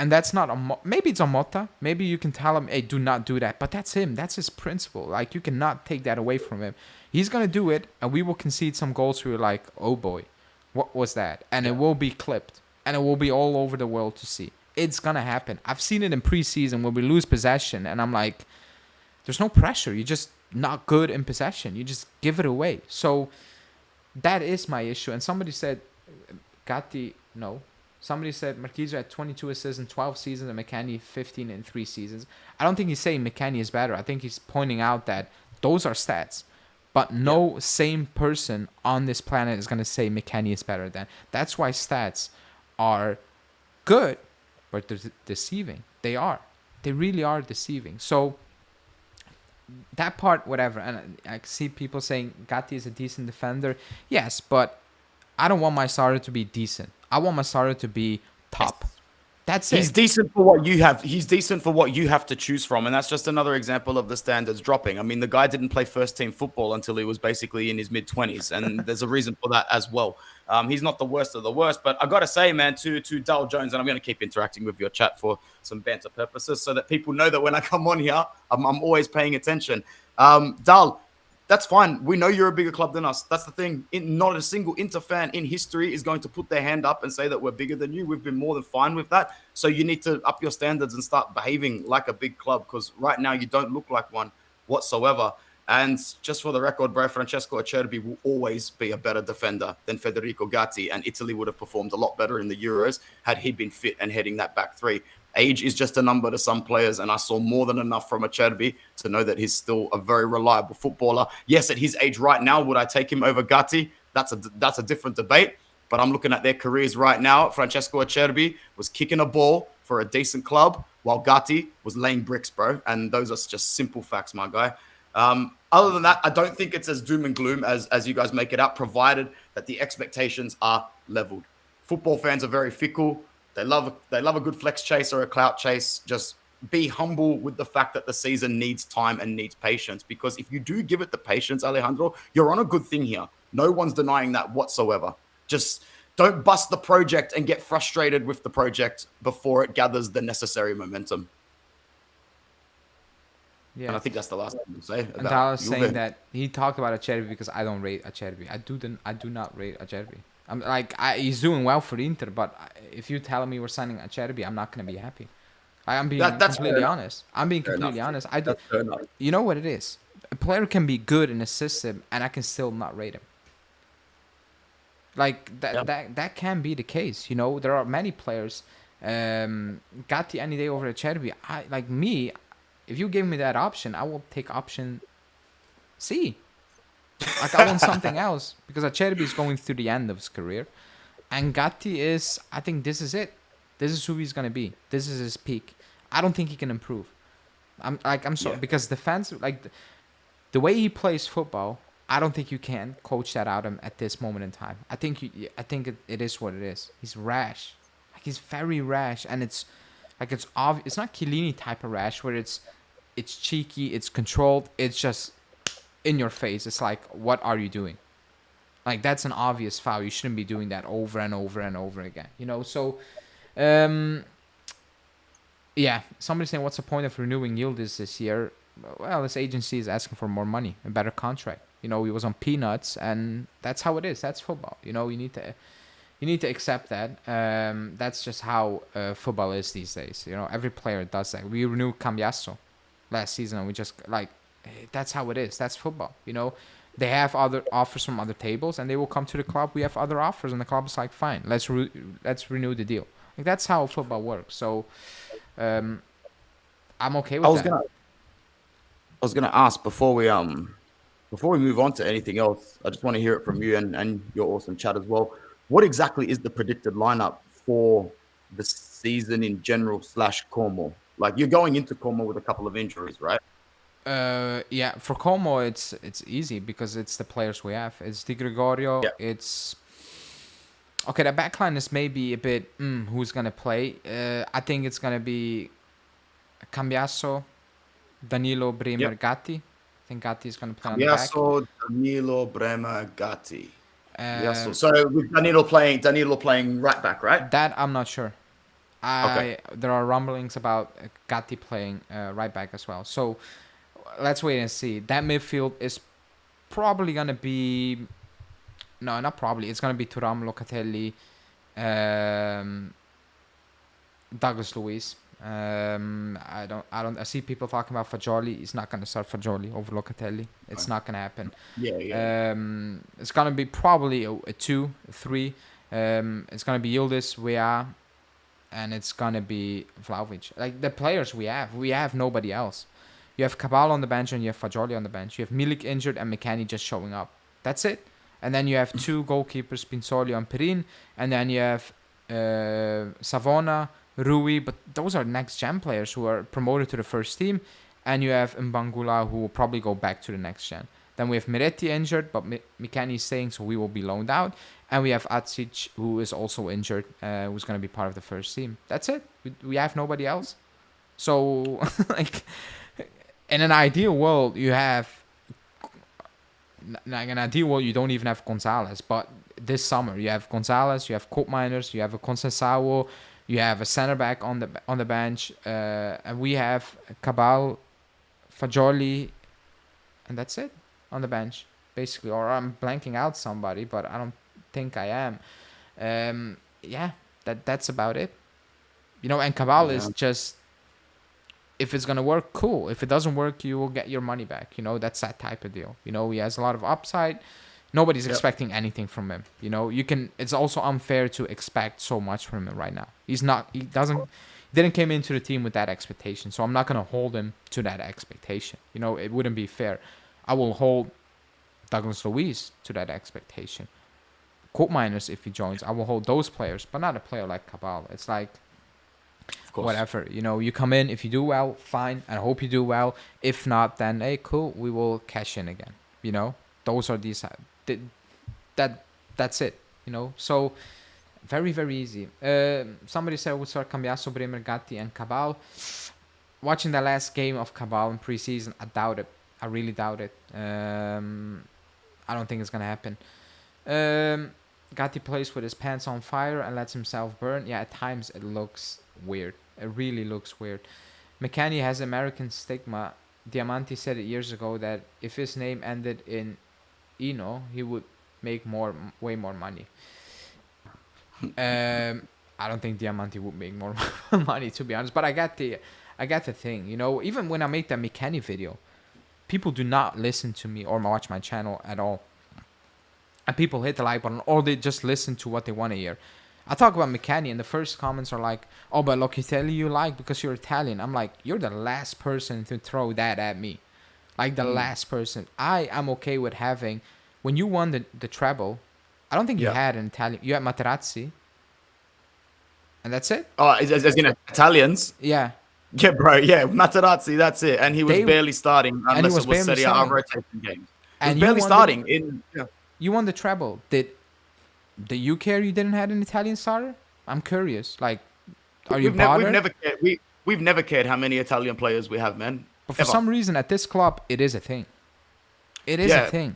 And that's not maybe it's on Mota. Maybe you can tell him, hey, do not do that. But that's him. That's his principle. Like, you cannot take that away from him. He's going to do it, and we will concede some goals where you're like, oh boy, what was that? And it will be clipped. And it will be all over the world to see. It's going to happen. I've seen it in preseason when we lose possession, and I'm like, there's no pressure. You're just not good in possession. You just give it away. So that is my issue. And somebody said, Gatti, no. Somebody said Marquinhos had 22 assists in 12 seasons and McKennie 15 in 3 seasons. I don't think he's saying McKennie is better. I think he's pointing out that those are stats. But no sane person on this planet is going to say McKennie is better than. That's why stats are good, but they're deceiving. They are. They really are deceiving. So that part, whatever. And I see people saying Gatti is a decent defender. Yes, but I don't want my starter to be decent. I want my starter to be top. That's it. He's decent for what you have. He's decent for what you have to choose from. And that's just another example of the standards dropping. I mean, the guy didn't play first team football until he was basically in his mid-20s. And there's a reason for that as well. He's not the worst of the worst. But I got to say, man, to Dal Jones, and I'm going to keep interacting with your chat for some banter purposes so that people know that when I come on here, I'm always paying attention. Dal, that's fine. We know you're a bigger club than us. That's the thing. Not a single Inter fan in history is going to put their hand up and say that we're bigger than you. We've been more than fine with that. So you need to up your standards and start behaving like a big club because right now you don't look like one whatsoever. And just for the record, bro, Francesco Acerbi will always be a better defender than Federico Gatti, and Italy would have performed a lot better in the Euros had he been fit and heading that back three. Age is just a number to some players, and I saw more than enough from Acerbi to know that he's still a very reliable footballer. Yes, at his age right now, would I take him over Gatti? That's a different debate, but I'm looking at their careers right now. Francesco Acerbi was kicking a ball for a decent club, while Gatti was laying bricks, bro, and those are just simple facts, my guy. Other than that, I don't think it's as doom and gloom as you guys make it out, provided that the expectations are leveled. Football fans are very fickle. They love a good flex chase or a clout chase. Just be humble with the fact that the season needs time and needs patience. Because if you do give it the patience, Alejandro, you're on a good thing here. No one's denying that whatsoever. Just don't bust the project and get frustrated with the project before it gathers the necessary momentum. Yeah. And I think that's the last thing to say. And I was saying that he talked about Acerbi because I don't rate Acerbi. I do not rate Acerbi. I'm like, he's doing well for Inter, but if you tell me we're signing Acerbi, I'm not going to be happy. I'm being completely honest. I'm being completely honest. You know what it is? A player can be good in a system, and I can still not rate him. Like, that can be the case. You know, there are many players. Gatti any day over Acerbi. If you give me that option, I will take option C. Like, I want something else because Acerbi is going through the end of his career, and Gatti is. I think this is it. This is who he's gonna be. This is his peak. I don't think he can improve. I'm sorry because the fans the way he plays football. I don't think you can coach that out of him at this moment in time. I think it is what it is. He's rash. Like, he's very rash, and it's obvious. It's not Chiellini type of rash where it's cheeky, it's controlled. It's just in your face. It's like, what are you doing? Like, that's an obvious foul. You shouldn't be doing that over and over and over again. You know, so somebody's saying, what's the point of renewing Yildiz this year? well, this agency is asking for more money, a better contract. You know, he was on peanuts, and that's how it is. That's football. You know, you need to accept that. That's just how football is these days. You know, every player does that. We renewed Cambiasso last season, and we just like, that's how it is. That's football. You know, they have other offers from other tables, and they will come to the club. We have other offers, and the club is like, fine, let's renew the deal. Like, that's how football works. So, I'm okay with that. I was gonna ask before we move on to anything else. I just want to hear it from you and your awesome chat as well. What exactly is the predicted lineup for the season in general / Como? Like, you're going into Como with a couple of injuries, right? Yeah, for Como it's easy because it's the players we have. It's Di Gregorio. Yeah. It's okay. The backline is maybe a bit who's gonna play. I think it's gonna be Cambiasso, Danilo, Bremer, Gatti. I think Gatti is gonna play on the back. Cambiasso, Danilo, Bremer, Gatti. So with Danilo playing right back, right? That I'm not sure. There are rumblings about Gatti playing right back as well. So let's wait and see. That midfield is probably gonna be not probably. It's gonna be Thuram, Locatelli, Douglas Luiz. I see people talking about Fagioli. He's not gonna start Fagioli over Locatelli. It's not gonna happen. Yeah. It's gonna be probably a 2, a 3. It's gonna be Yildiz, Weah, and it's gonna be Vlahovic. Like, the players we have nobody else. You have Cabal on the bench and you have Fagioli on the bench. You have Milik injured and McKennie just showing up. That's it. And then you have 2 goalkeepers, Pinzolio and Perin, and then you have Savona, Rui, but those are next-gen players who are promoted to the first team. And you have Mbangula, who will probably go back to the next-gen. Then we have Miretti injured, but McKennie is staying, so we will be loaned out. And we have Atsic, who is also injured, who's going to be part of the first team. That's it. We have nobody else. So, like, in an ideal world, you have... Like, in an ideal world, you don't even have Gonzalez. But this summer, you have Gonzalez, you have Koopmeiners, you have a Conceição, you have a center back on the bench, and we have Cabal, Fagioli, and that's it on the bench, basically. Or I'm blanking out somebody, but I don't think I am. Yeah, that's about it. You know, and Cabal is just, if it's gonna work, cool. If it doesn't work, you will get your money back. You know, that's that type of deal. You know, he has a lot of upside. Nobody's expecting anything from him. You know, it's also unfair to expect so much from him right now. He didn't came into the team with that expectation. So I'm not going to hold him to that expectation. You know, it wouldn't be fair. I will hold Douglas Luiz to that expectation. Koopmeiners, if he joins, I will hold those players, but not a player like Cabal. It's like, whatever. You know, you come in, if you do well, fine. I hope you do well. If not, then, hey, cool, we will cash in again. You know, those are these... That's it, you know. So very, very easy. Somebody said we'll start Cambiasso, Bremer, Gatti, and Cabal. Watching the last game of Cabal in preseason, I doubt it. I really doubt it. I don't think it's gonna happen. Gatti plays with his pants on fire and lets himself burn. Yeah, at times it looks weird. It really looks weird. McKennie has American stigma. Diamanti said it years ago that if his name ended in Eno, he would make way more money. I don't think Diamanti would make more money, to be honest. But I got the thing, you know. Even when I make that McKennie video, people do not listen to me or watch my channel at all. And people hit the like button, or they just listen to what they want to hear. I talk about McKennie, and the first comments are like, "Oh, but Locatelli you like because you're Italian." I'm like, you're the last person to throw that at me. Like, the last person. I am okay with having... When you won the treble, I don't think you had an Italian... You had Materazzi. And that's it. Oh, as in Italians? Yeah. Yeah, bro. Yeah, Materazzi, that's it. And he was barely starting unless it was Serie A rotation games. He was barely starting. You won the treble. Did you care you didn't have an Italian starter? I'm curious. Like, are you bothered? We've never cared how many Italian players we have, man. But for some reason, at this club, it is a thing. It is a thing.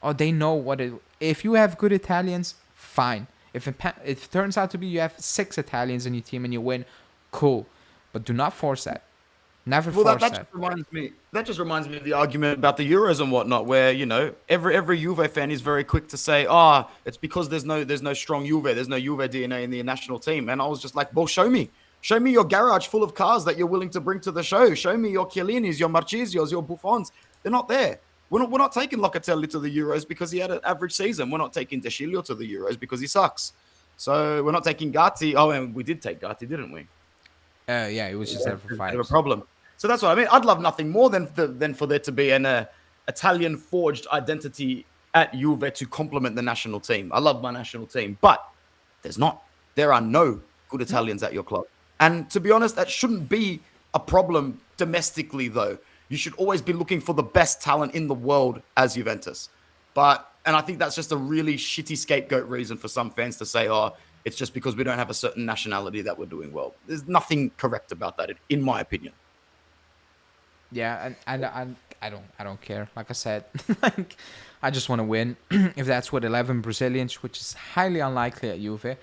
Oh, they know what it... If you have good Italians, fine. If it turns out to be you have 6 Italians in your team and you win, cool. But do not force that. Never Well, force that that. just reminds me. That just reminds me of the argument about the Euros and whatnot, where every Juve fan is very quick to say, "Ah, it's because there's no strong Juve, there's no Juve DNA in the national team." And I was just like, "Well, show me your garage full of cars that you're willing to bring to the show. Show me your Chiellinis, your Marchesios, your Buffons. They're not there. We're not taking Locatelli to the Euros because he had an average season. We're not taking De Sciglio to the Euros because he sucks. So we're not taking Gatti. Oh, and we did take Gatti, didn't we? Yeah, it was just there for There's a bit of a vibes. problem. So that's what I mean. I'd love nothing more than for there to be an Italian forged identity at Juve to complement the national team. I love my national team, but there's not. There are no good No. Italians at your club. And to be honest, that shouldn't be a problem domestically, though. You should always be looking for the best talent in the world as Juventus. And I think that's just a really shitty scapegoat reason for some fans to say, oh, it's just because we don't have a certain nationality that we're doing well. There's nothing correct about that, in my opinion. Yeah, and I don't care. Like I said, like I just want to win. If that's with 11 Brazilians, which is highly unlikely at Juve,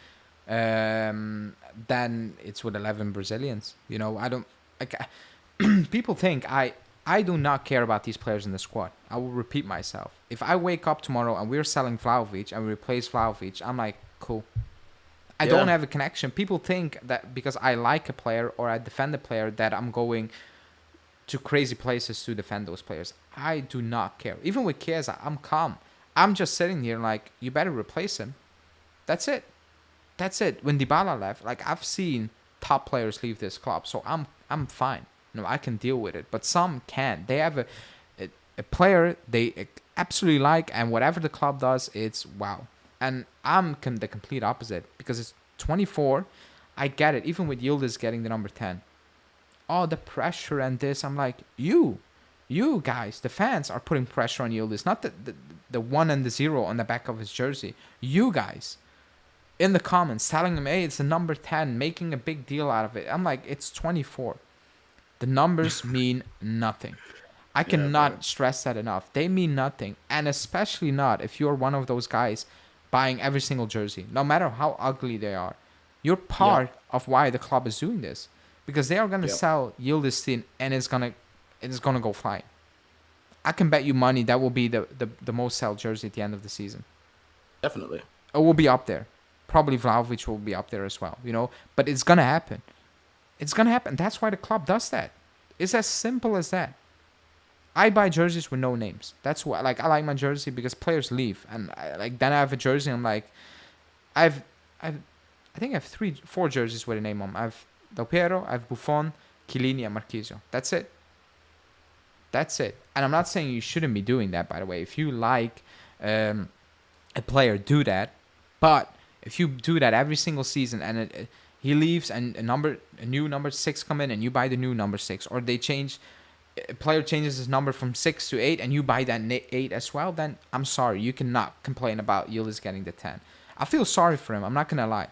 then it's with 11 Brazilians. You know, I don't like. People think I do not care about these players in the squad. I will repeat myself. If I wake up tomorrow and we're selling Vlahovic and we replace Vlahovic, I'm like, cool. I don't have a connection. People think that because I like a player or I defend a player that I'm going to crazy places to defend those players. I do not care. Even with Chiesa, I'm calm. I'm just sitting here like, you better replace him. That's it. That's it. When Dybala left, like I've seen top players leave this club, so I'm fine. You know, I can deal with it. But some can't. They have a player they absolutely like, and whatever the club does, it's wow. And I'm the complete opposite because it's 24. I get it. Even with Yildiz getting the number 10. Oh, the pressure and this. I'm like, you guys, the fans are putting pressure on Yildiz. Not the 1 and the 0 on the back of his jersey. You guys in the comments telling him, hey, it's the number 10, making a big deal out of it. I'm like, it's 24. The numbers mean nothing. I cannot stress that enough. They mean nothing. And especially not if you're one of those guys buying every single jersey, no matter how ugly they are. You're part of why the club is doing this. Because they are going to sell Yildiz and it's gonna go flying. I can bet you money that will be the most sell jersey at the end of the season. Definitely. It will be up there. Probably Vlahovic will be up there as well, you know. But it's going to happen. It's going to happen. That's why the club does that. It's as simple as that. I buy jerseys with no names. That's why, like, I like my jersey because players leave, and then I have a jersey. And I'm like, I think I have 4 jerseys with a name on. I have Del Piero, I have Buffon, Chiellini, and Marchisio. That's it. That's it. And I'm not saying you shouldn't be doing that, by the way. If you like a player, do that. But if you do that every single season and he leaves and a new number 6 come in and you buy the new number 6, or a player changes his number from 6 to 8 and you buy that 8 as well, then I'm sorry. You cannot complain about Yildiz getting the 10. I feel sorry for him. I'm not going to lie.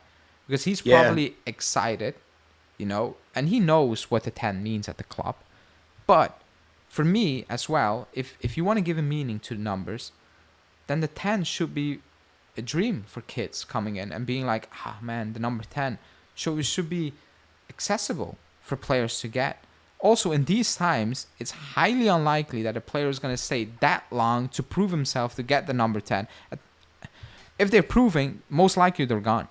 Because he's probably excited, you know, and he knows what the 10 means at the club. But for me as well, if you want to give a meaning to the numbers, then the 10 should be a dream for kids coming in and being like, man, the number 10 should be accessible for players to get. Also, in these times, it's highly unlikely that a player is going to stay that long to prove himself to get the number 10. If they're proving, most likely they're gone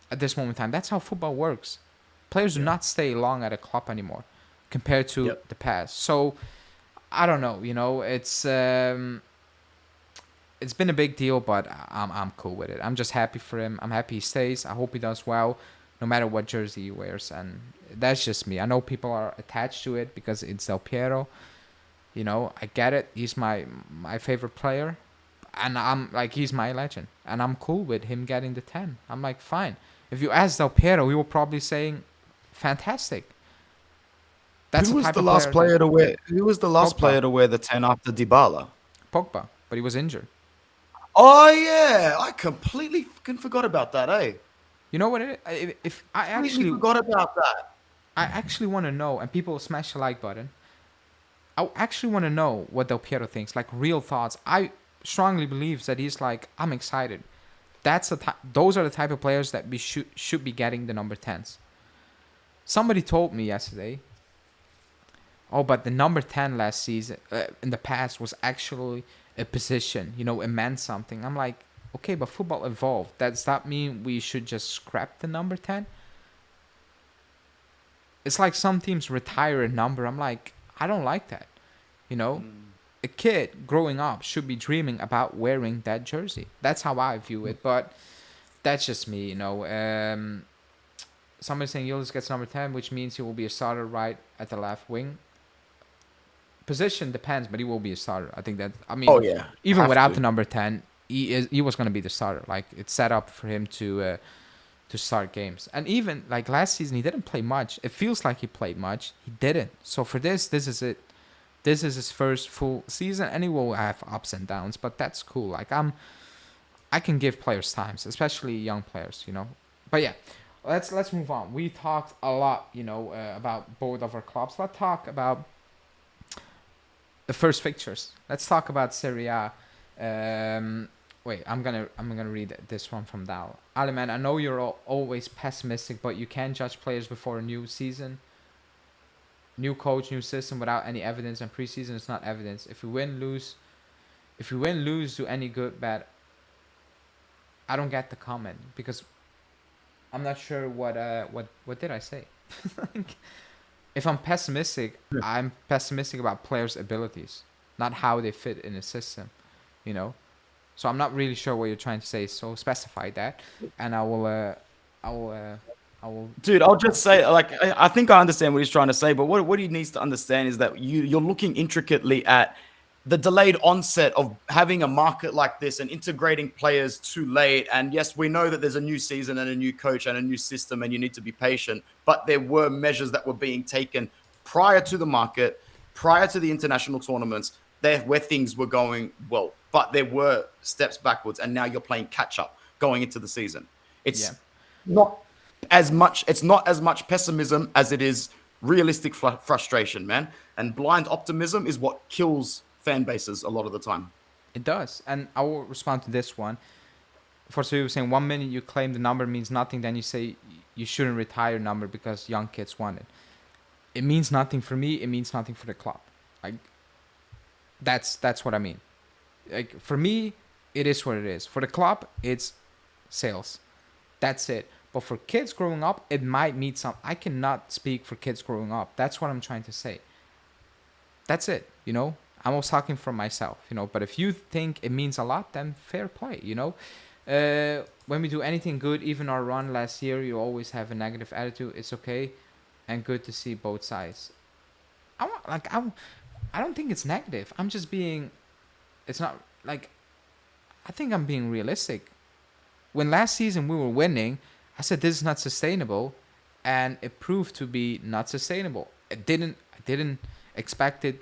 at this moment in time. That's how football works. Players do not stay long at a club anymore compared to the past. So, I don't know. You know, it's been a big deal, but I'm cool with it. I'm just happy for him. I'm happy he stays. I hope he does well, no matter what jersey he wears. And that's just me. I know people are attached to it because it's Del Piero. You know, I get it. He's my favorite player. And I'm like, he's my legend. And I'm cool with him getting the 10. I'm like, fine. If you ask Del Piero, he will probably saying, fantastic. That's Who was the last player to wear? Who was the last player to wear the 10 after Dybala? Pogba, but he was injured. Oh yeah, I completely fucking forgot about that. You know what? If I actually forgot about that. I actually want to know, and people smash the like button. I actually want to know what Del Piero thinks, like real thoughts. I strongly believe that he's like, I'm excited. Those are the type of players that we should be getting the number 10s. Somebody told me yesterday oh, but the number 10 last season, in the past, was actually a position. You know, it meant something. I'm like, okay, but football evolved. Does that mean we should just scrap the number 10? It's like some teams retire a number. I'm like, I don't like that. You know, a kid growing up should be dreaming about wearing that jersey. That's how I view it. But that's just me, you know. Somebody saying Julius gets number 10, which means he will be a starter right at the left wing. Position depends, but he will be a starter. I think that, I mean, Oh yeah, even have without to. the number 10, he was going to be the starter. Like, it's set up for him to start games. And even like last season, he didn't play much. It feels like he played much. He didn't. So for this is it. This is his first full season, and he will have ups and downs, but that's cool. Like, I can give players times, especially young players, you know. But yeah, let's move on. We talked a lot, you know, about both of our clubs. Let's talk about the first fixtures. Let's talk about Serie A. Wait, I'm gonna read this one from Dal. Ali, man, I know you're always pessimistic, but you can't judge players before a new season. New coach, new system without any evidence, and preseason is not evidence. If we win, lose, do any good, bad. I don't get the comment because I'm not sure what did I say. Like, if I'm pessimistic, I'm pessimistic about players' abilities, not how they fit in the system, you know. So I'm not really sure what you're trying to say. So specify that, and I will. Dude, I'll just say, like, I think I understand what he's trying to say, but what he needs to understand is that you're looking intricately at the delayed onset of having a market like this and integrating players too late. And yes, we know that there's a new season and a new coach and a new system, and you need to be patient. But there were measures that were being taken prior to the market, prior to the international tournaments, there where things were going well. But there were steps backwards, and now you're playing catch up going into the season. It's not as much pessimism as it is realistic frustration, man. And blind optimism is what kills fan bases a lot of the time. It does, and I will respond to this one. For so you were saying 1 minute you claim the number means nothing, then you say you shouldn't retire number because young kids want it. It means nothing for me. It means nothing for the club. Like, that's what I mean. Like, for me, it is what it is. For the club, it's sales. That's it. But for kids growing up, it might mean something. I cannot speak for kids growing up. That's what I'm trying to say. That's it, you know? I was talking for myself, you know? But if you think it means a lot, then fair play, you know? When we do anything good, even our run last year, you always have a negative attitude. It's okay and good to see both sides. I don't think it's negative. I'm just being... It's not... Like, I think I'm being realistic. When last season we were winning... I said this is not sustainable, and it proved to be not sustainable. I didn't expect it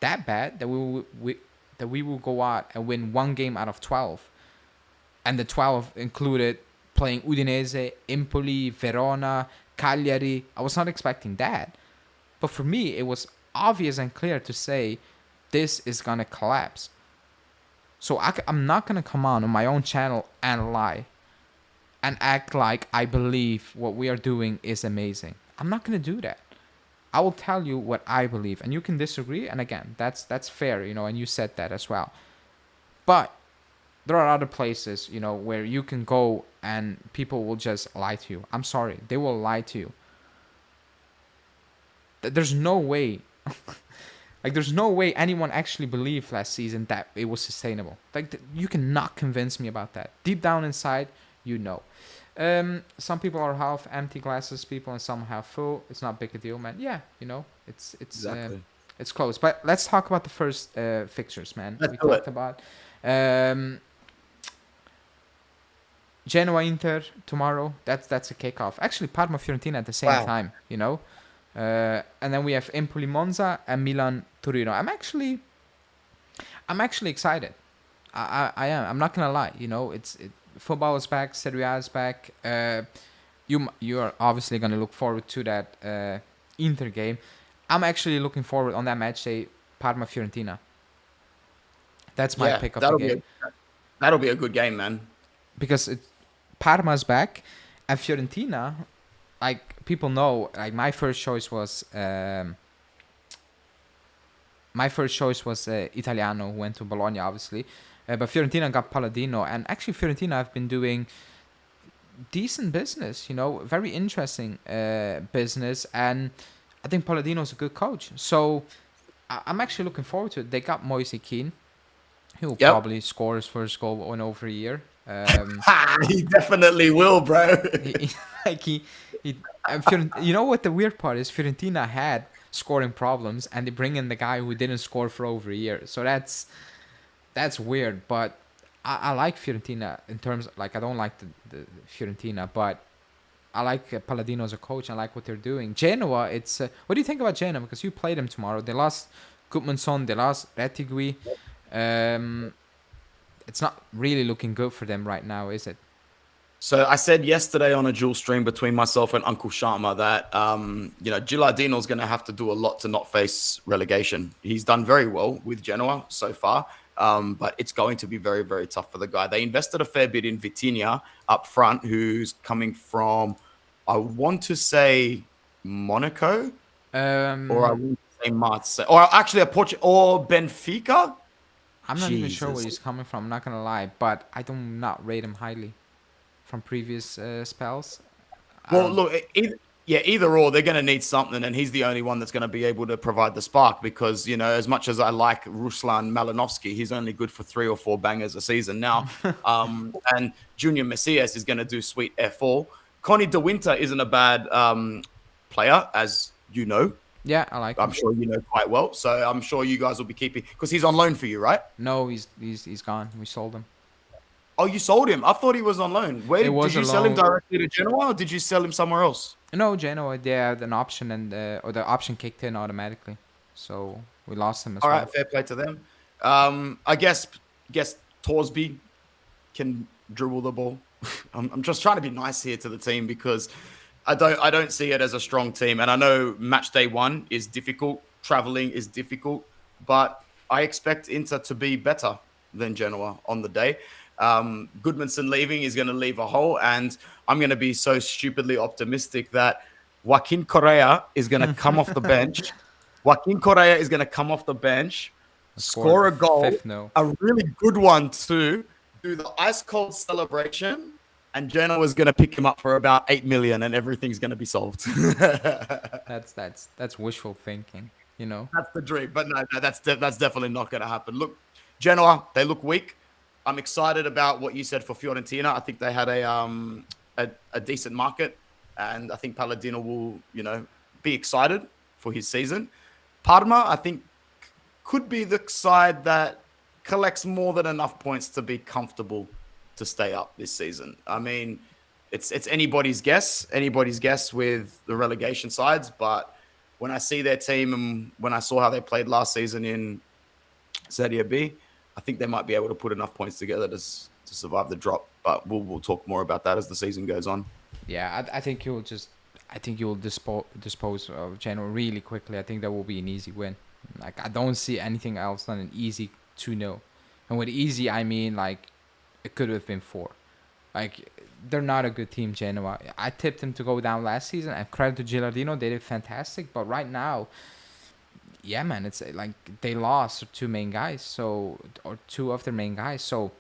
that bad that we will go out and win one game out of 12, and the 12 included playing Udinese, Empoli, Verona, Cagliari. I was not expecting that, but for me it was obvious and clear to say this is gonna collapse. So I'm not gonna come on my own channel and lie and act like I believe what we are doing is amazing. I'm not going to do that. I will tell you what I believe, and you can disagree, and again, that's fair, you know, and you said that as well. But there are other places, you know, where you can go and people will just lie to you. I'm sorry, they will lie to you. There's no way, like, there's no way anyone actually believed last season that it was sustainable. Like, you cannot convince me about that. Deep down inside, you know. Some people are half empty glasses people, and some half full. It's not big a deal, man. Yeah, you know, it's Exactly. it's close. But let's talk about the first fixtures, man. Let's We do talked it. about Genoa Inter tomorrow. That's a kickoff. Actually, Parma Fiorentina at the same Wow. time, you know. And then we have Empoli Monza and Milan Torino. I'm actually excited. I am. I'm not gonna lie. You know, football is back. Serie A is back. You are obviously gonna look forward to that Inter game. I'm actually looking forward on that match day, Parma Fiorentina. That's my pick of the game That'll be a good game, man. because Parma's back, and Fiorentina. Like, people know, like, my first choice was my first choice was Italiano, who went to Bologna, obviously. But Fiorentina got Palladino, and actually Fiorentina have been doing decent business, very interesting business, and I think Palladino's a good coach. So I'm actually looking forward to it. They got Moise Kean. He will Yep. probably score his first goal in over a year. He definitely will, bro. he, like he you know what the weird part is? Fiorentina had scoring problems, and they bring in the guy who didn't score for over a year. So that's weird. But I like Fiorentina in terms like I don't like the Fiorentina, but I like Palladino as a coach. I like what they're doing. Genoa, it's what do you think about Genoa? Because you play them tomorrow. They lost Gudmundsson, they lost Retigui. It's not really looking good for them right now, is it? So I said yesterday on a dual stream between myself and Uncle Sharma that Gilardino's going to have to do a lot to not face relegation. He's done very well with Genoa so far, but it's going to be very, very tough for the guy. They invested a fair bit in Vitinha up front, who's coming from, I want to say Monaco, or I want to say Marseille, or actually a Portugal or Benfica. I'm not even sure where he's coming from. I'm not gonna lie, but I do not rate him highly from previous spells. Well, look, either or, they're going to need something, and he's the only one that's going to be able to provide the spark because, as much as I like Ruslan Malinovsky, he's only good for 3 or 4 bangers a season now. And Junior Messias is going to do sweet F4. Connie De Winter isn't a bad player, as you know. Yeah, I like him. I'm sure you know quite well. So I'm sure you guys will be keeping, because he's on loan for you, right? No, he's gone. We sold him. Oh, you sold him? I thought he was on loan. Where did you sell him directly to Genoa, or did you sell him somewhere else? No, Genoa. They had an option, and or the option kicked in automatically, so we lost him as well. All right, fair play to them. I guess Torsby can dribble the ball. I'm just trying to be nice here to the team because I don't see it as a strong team, and I know match day 1 is difficult, traveling is difficult, but I expect Inter to be better than Genoa on the day. Gudmundsson leaving is going to leave a hole, and I'm going to be so stupidly optimistic that Joaquin Correa is going to come off the bench. Score a goal, a really good one too, do the ice cold celebration, and Genoa is going to pick him up for about 8 million, and everything's going to be solved. That's wishful thinking, That's the dream, but no, that's definitely not going to happen. Look, Genoa, they look weak. I'm excited about what you said for Fiorentina. I think they had a decent market, and I think Palladino will, be excited for his season. Parma, I think, could be the side that collects more than enough points to be comfortable to stay up this season. I mean, it's anybody's guess with the relegation sides, but when I see their team and when I saw how they played last season in Serie B, I think they might be able to put enough points together to survive the drop. But we'll talk more about that as the season goes on. Yeah, I think you'll dispose of Genoa really quickly. I think that will be an easy win. Like, I don't see anything else than an easy 2-0. And with easy, I mean, like, it could have been 4. Like, they're not a good team, Genoa. I tipped them to go down last season, and credit to Gilardino, they did fantastic. But right now, yeah, man, it's like they lost 2 main guys, or 2 of their main guys. So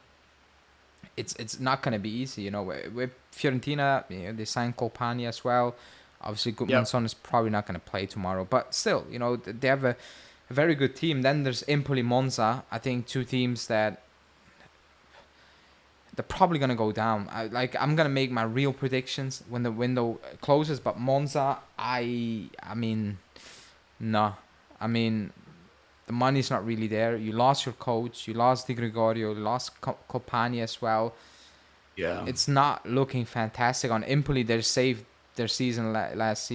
it's not gonna be easy, With Fiorentina, they signed Colpani as well. Obviously, Gudmundsson is probably not gonna play tomorrow, but still, they have a very good team. Then there's Empoli, Monza. I think 2 teams that they're probably gonna go down. I'm gonna make my real predictions when the window closes. But Monza, I mean, no. I mean, the money's not really there. You lost your coach. You lost Di Gregorio. You lost Copani as well. Yeah, it's not looking fantastic. On Empoli, they saved their season last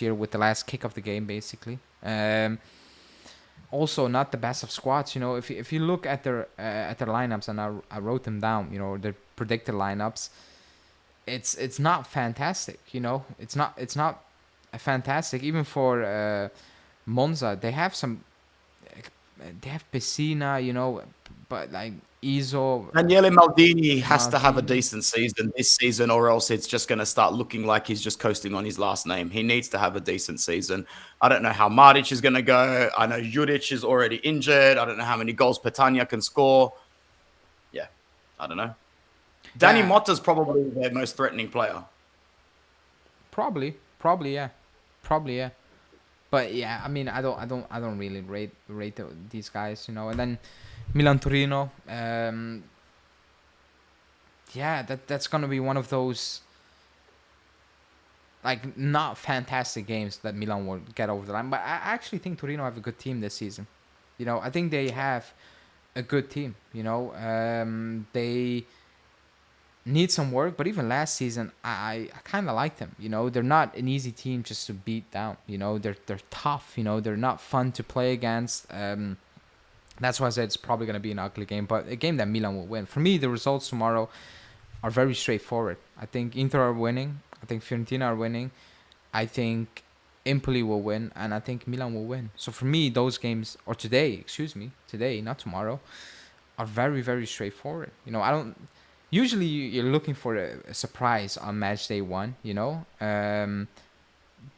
year with the last kick of the game, basically. Also, not the best of squads. If you look at their lineups, and I wrote them down. Their predicted lineups. It's not fantastic. It's not fantastic even for Monza. They have some they have Pessina, but like Iso, Daniele Maldini has to have a Maldini. decent season this season, or else it's just going to start looking like he's just coasting on his last name. He needs to have a decent season. I don't know how Maric is going to go. I know Juric is already injured. I don't know how many goals Petagna can score. Yeah, I don't know. Danny Yeah, Motta's probably their most threatening player. probably, yeah, probably, yeah. But yeah, I mean, I don't really rate these guys, And then Milan Torino, yeah, that's gonna be one of those like not fantastic games that Milan will get over the line. But I actually think Torino have a good team this season. I think they have a good team. They need some work, but even last season, I kind of like them. They're not an easy team just to beat down. They're tough. They're not fun to play against. That's why I said it's probably going to be an ugly game, but a game that Milan will win. For me, the results tomorrow are very straightforward. I think Inter are winning. I think Fiorentina are winning. I think Empoli will win, and I think Milan will win. So for me, those games, or today, excuse me, today, not tomorrow, are very, very straightforward. I don't. Usually, you're looking for a surprise on match day one.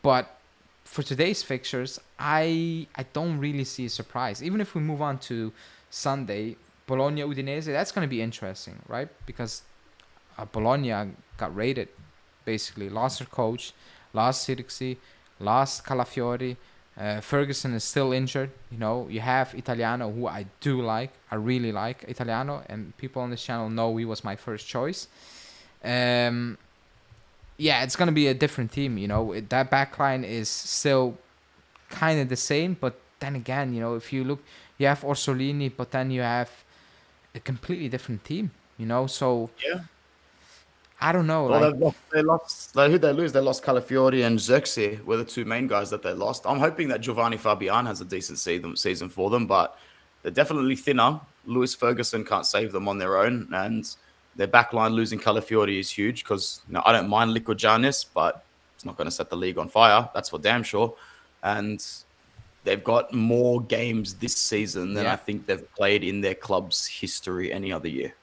But for today's fixtures, I don't really see a surprise. Even if we move on to Sunday, Bologna Udinese, that's going to be interesting, right? Because Bologna got raided, basically lost their coach, lost Zirkzee, lost Calafiori. Ferguson is still injured. You have Italiano, who I do like. I really like Italiano, and people on this channel know he was my first choice. Yeah, it's gonna be a different team. That backline is still kind of the same, but then again, if you look, you have Orsolini, but then you have a completely different team. So Yeah. I don't know. Well, Like, they lost. Who'd they lose? They lost Calafiori and Zirkzee were the two main guys that they lost. I'm hoping that Giovanni Fabian has a decent season for them, but they're definitely thinner. Luiz Ferguson can't save them on their own, and their backline losing Calafiori is huge because I don't mind Janis, but it's not going to set the league on fire. That's for damn sure. And they've got more games this season than I yeah, think they've played in their club's history any other year.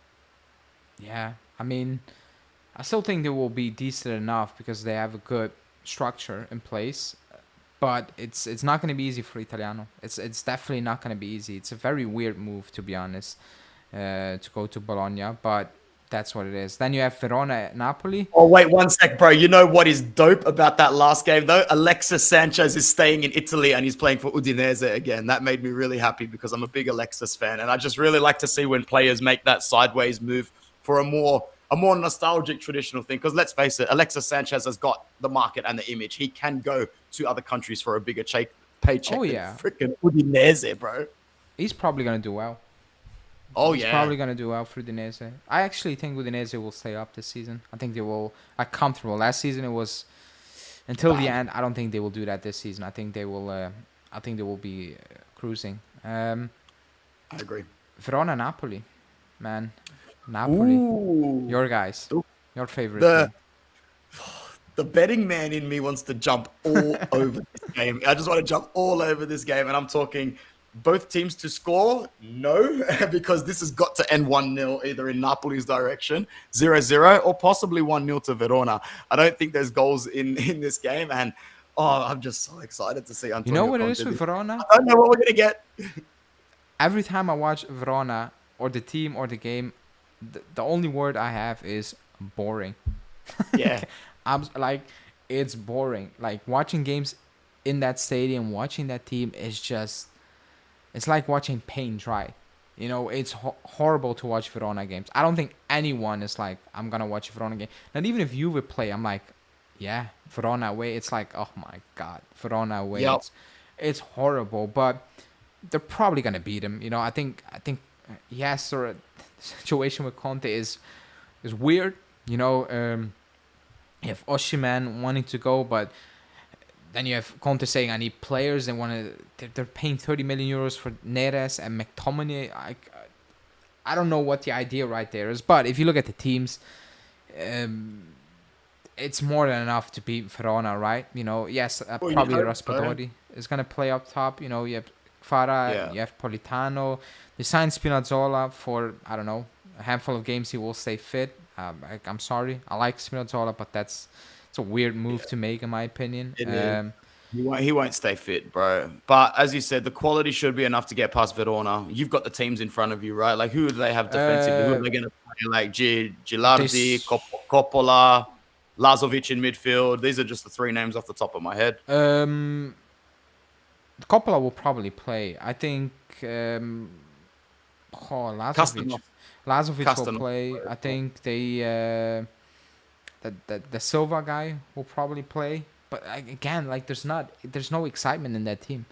yeah. I mean, I still think they will be decent enough because they have a good structure in place. But it's not going to be easy for Italiano. It's definitely not going to be easy. It's a very weird move, to be honest, to go to Bologna. But that's what it is. Then you have Verona, Napoli. Oh, wait 1 sec, bro. You know what is dope about that last game, though? Alexis Sanchez is staying in Italy and he's playing for Udinese again. That made me really happy because I'm a big Alexis fan. And I just really like to see when players make that sideways move for a more nostalgic traditional thing. Because let's face it, Alexis Sanchez has got the market and the image. He can go to other countries for a bigger paycheck Oh than yeah, freaking Udinese, bro. he's probably going to do well. Oh, He's yeah. probably going to do well for Udinese. I actually think Udinese will stay up this season. I think they will. Comfortable. Last season it was until the Bad. end. I don't think they will do that this season. I think they will. I think they will be cruising. I agree. Verona, Napoli, man, Napoli. Ooh. Your guys, Ooh. your favorite The team. the betting man in me wants to jump all over this game. I just want to jump all over this game. And I'm talking both teams to score. No, because this has got to end 1-0 either in Napoli's direction, 0-0, or possibly 1-0 to Verona. I don't think there's goals in this game. And I'm just so excited to see You know Antonio what it Conte. is with Verona? I don't know what we're going to get. Every time I watch Verona or the team or the game, the only word I have is boring. Yeah. I'm like, it's boring. Like watching games in that stadium, watching that team is just, it's like watching paint dry. It's horrible to watch Verona games. I don't think anyone is like, I'm gonna watch a Verona game. Not even if you would play, I'm like, yeah, Verona away. It's like, oh my god, Verona away. Yep. It's horrible, but they're probably gonna beat him. Yes, sort of situation with Conte is weird. You have Osimhen wanting to go, but then you have Conte saying, "I need players." They want to. They're paying 30 million euros for Neres and McTominay. I don't know what the idea right there is, but if you look at the teams, it's more than enough to beat Verona, right? Yes, Well, you probably hope so. Raspadori is gonna play up top. You have Kvara, Yeah. you have Politano. They signed Spinazzola for, I don't know, a handful of games he will stay fit. I'm sorry. I like Spinazzola, but it's a weird move to make, in my opinion. It is. He won't stay fit, bro. But as you said, the quality should be enough to get past Verona. You've got the teams in front of you, right? Like, who do they have defensively? Who are Uh, they going to play? Like Gilardi, this Coppola, Lazovic in midfield. These are just the three names off the top of my head. Coppola will probably play. I think Lazovic. Castanov. Lazovic will Castanov. play. I think the Silva guy will probably play. But again, like there's no excitement in that team.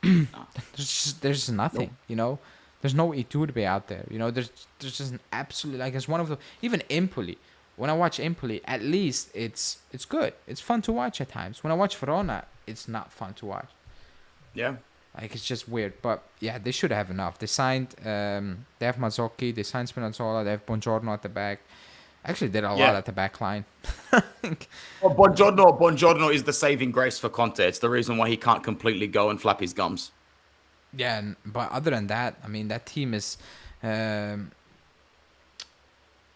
There's nothing, Nope. you know. There's no Iturbe out there, you know. There's just an absolute, like, it's one of the, even Empoli. When I watch Empoli, at least it's good. It's fun to watch at times. When I watch Verona, it's not fun to watch. Yeah. Like, it's just weird. But yeah, they should have enough. They signed they have Mazzocchi, they signed Spinazzola, they have Buongiorno at the back. Actually did a lot at the back line. Well, Buongiorno is the saving grace for Conte. It's the reason why he can't completely go and flap his gums. Yeah, but other than that, I mean, that team is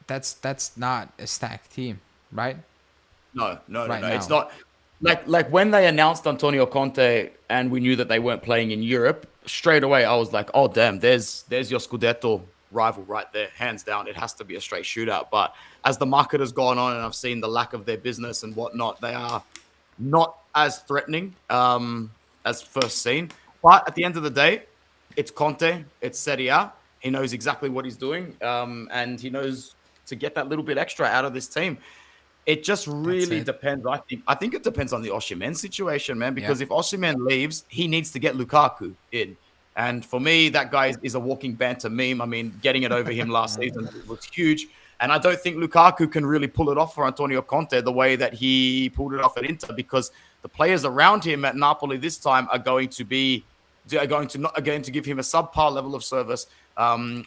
that's not a stacked team, right? No. Right now. It's not like when they announced Antonio Conte and we knew that they weren't playing in Europe, straight away I was like, oh damn, there's your Scudetto rival right there, hands down. It has to be a straight shootout. But as the market has gone on and I've seen the lack of their business and whatnot, they are not as threatening as first seen. But at the end of the day, it's Conte, it's Serie A. He knows exactly what he's doing, and he knows to get that little bit extra out of this team. It just really depends. I think it depends on the Osimhen situation, man. Because if Osimhen leaves, he needs to get Lukaku in. And for me, that guy is a walking banter meme. I mean, getting it over him last season was huge. And I don't think Lukaku can really pull it off for Antonio Conte the way that he pulled it off at Inter, because the players around him at Napoli this time are going to give him a subpar level of service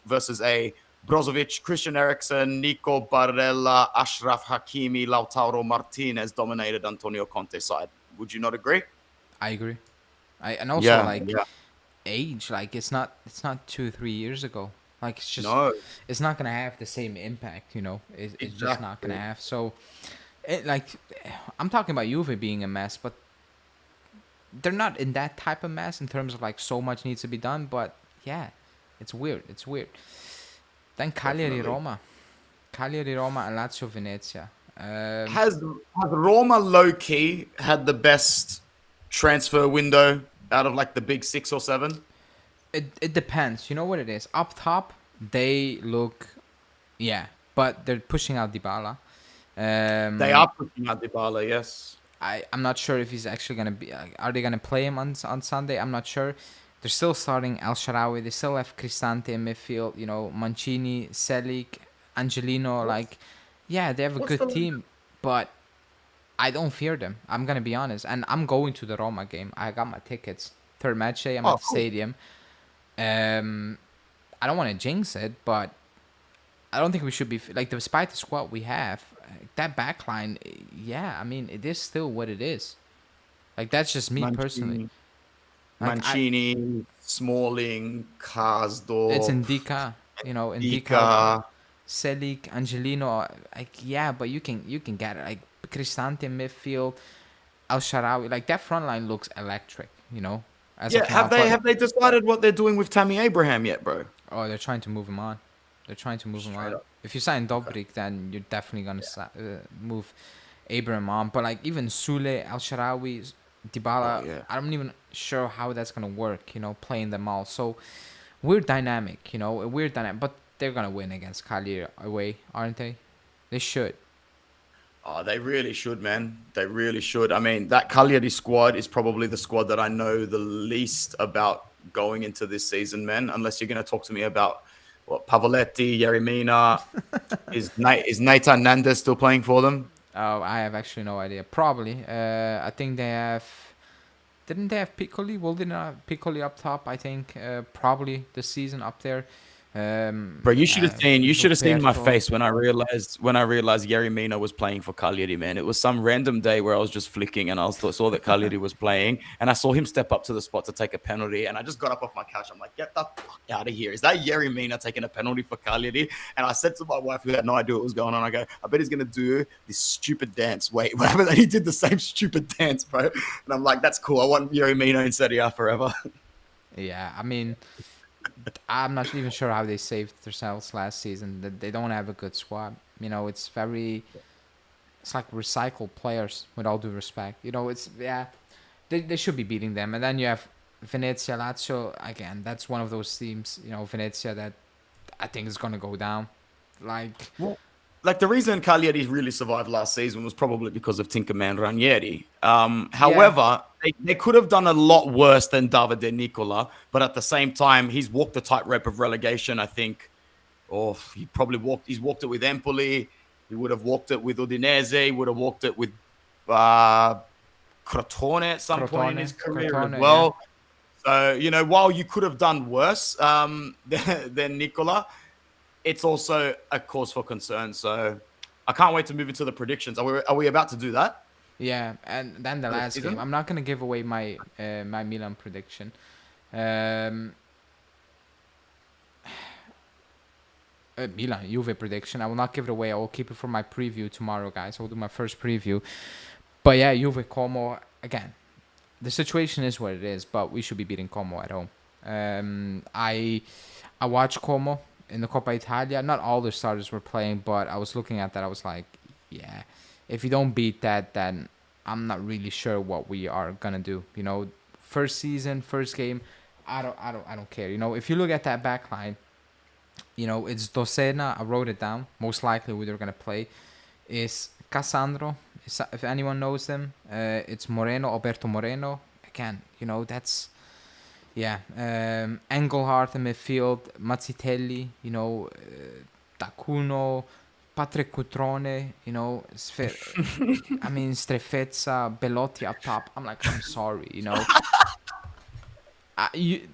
versus a Brozovic, Christian Eriksen, Nico Barella, Ashraf Hakimi, Lautaro Martinez dominated Antonio Conte's side. Would you not agree? I agree. And also age, like it's not 2-3 years ago. Like it's not gonna have the same impact, you know. It's just not gonna have. So, I'm talking about Juve being a mess, but they're not in that type of mess in terms of like so much needs to be done. But yeah, it's weird. Then Cagliari, Roma, and Lazio, Venezia. Has Roma low key had the best transfer window out of like the big 6 or 7? It depends. You know what it is? Up top, they look, but they're pushing out Dybala. They are pushing out Dybala, yes. I'm not sure if he's actually gonna be. Are they gonna play him on Sunday? I'm not sure. They're still starting El Shaarawy. They still have Cristante in midfield. You know, Mancini, Selic, Angelino. They have a good team, but I don't fear them. I'm gonna be honest, and I'm going to the Roma game. I got my tickets. Third match day. I'm at the stadium. I don't want to jinx it, but I don't think we should be like, despite the squad we have, that backline. Yeah, I mean, it is still what it is. Like, that's just me personally. Like, Mancini, Smalling, Karsdorp. It's Indica, Indica, Selic, Angelino. But you can get it. Like, Cristante in midfield, El Shaarawy. Like, that front line looks electric, you know. Have they decided what they're doing with Tammy Abraham yet, bro? Oh, they're trying to move him on. If you sign Dobrik, then you're definitely gonna move Abraham on. But like, even Sule, El Shaarawy, Dybala, I'm not even sure how that's gonna work. You know, playing them all. So weird dynamic. But they're gonna win against Cagliari away, aren't they? They should. Oh, they really should, man. They really should. I mean, that Cagliari squad is probably the squad that I know the least about going into this season, man. Unless you're going to talk to me about Pavoletti, Yeremina. Is Nathan Nandes still playing for them? Oh, I have actually no idea. Probably. I think they have. Didn't they have Piccoli? Well, didn't have Piccoli up top? I think probably this season up there. Bro, you should have seen my Ruperto. face when I realized Yerry Mina was playing for Cagliari, man. It was some random day where I was just flicking and saw that Cagliari was playing, and I saw him step up to the spot to take a penalty, and I just got up off my couch. I'm like, get the fuck out of here. Is that Yerry Mina taking a penalty for Cagliari? And I said to my wife, who had no idea what was going on, I go, I bet he's gonna do this stupid dance. Wait, what happened? He did the same stupid dance, bro. And I'm like, that's cool. I want Yerry Mina in Serie A forever. Yeah, I mean, I'm not even sure how they saved themselves last season. They don't have a good squad. You know, it's like recycled players. With all due respect, you know, they should be beating them. And then you have Venezia, Lazio. Again, that's one of those teams. You know, Venezia that I think is gonna go down. Like, Well, like the reason Cagliari really survived last season was probably because of Tinkerman Ranieri. However, they could have done a lot worse than Davide Nicola, but at the same time, he's walked the tightrope of relegation, I think. Or he's walked it with Empoli. He would have walked it with Udinese. He would have walked it with Crotone at some point in his career as well. Yeah. So, you know, while you could have done worse than Nicola, it's also a cause for concern. So I can't wait to move into the predictions. Are we about to do that? Yeah, and then the last game. I'm not gonna give away my my Milan prediction. Milan Juve prediction. I will not give it away. I will keep it for my preview tomorrow, guys. I will do my first preview. But yeah, Juve Como again. The situation is what it is, but we should be beating Como at home. I watched Como in the Coppa Italia. Not all the starters were playing, but I was looking at that. I was like, yeah, if you don't beat that, then I'm not really sure what we are gonna do. You know, first season, first game, I don't care. You know, if you look at that back line, you know, it's Docena. I wrote it down. Most likely who they're gonna play is Cassandro. If anyone knows them, it's Moreno, Alberto Moreno. Again, you know, that's Engelhardt in midfield, Mazzitelli, you know, Tacuno, Patrick Cutrone, you know, Strefezza, Belotti up top. I'm like, I'm sorry, you know.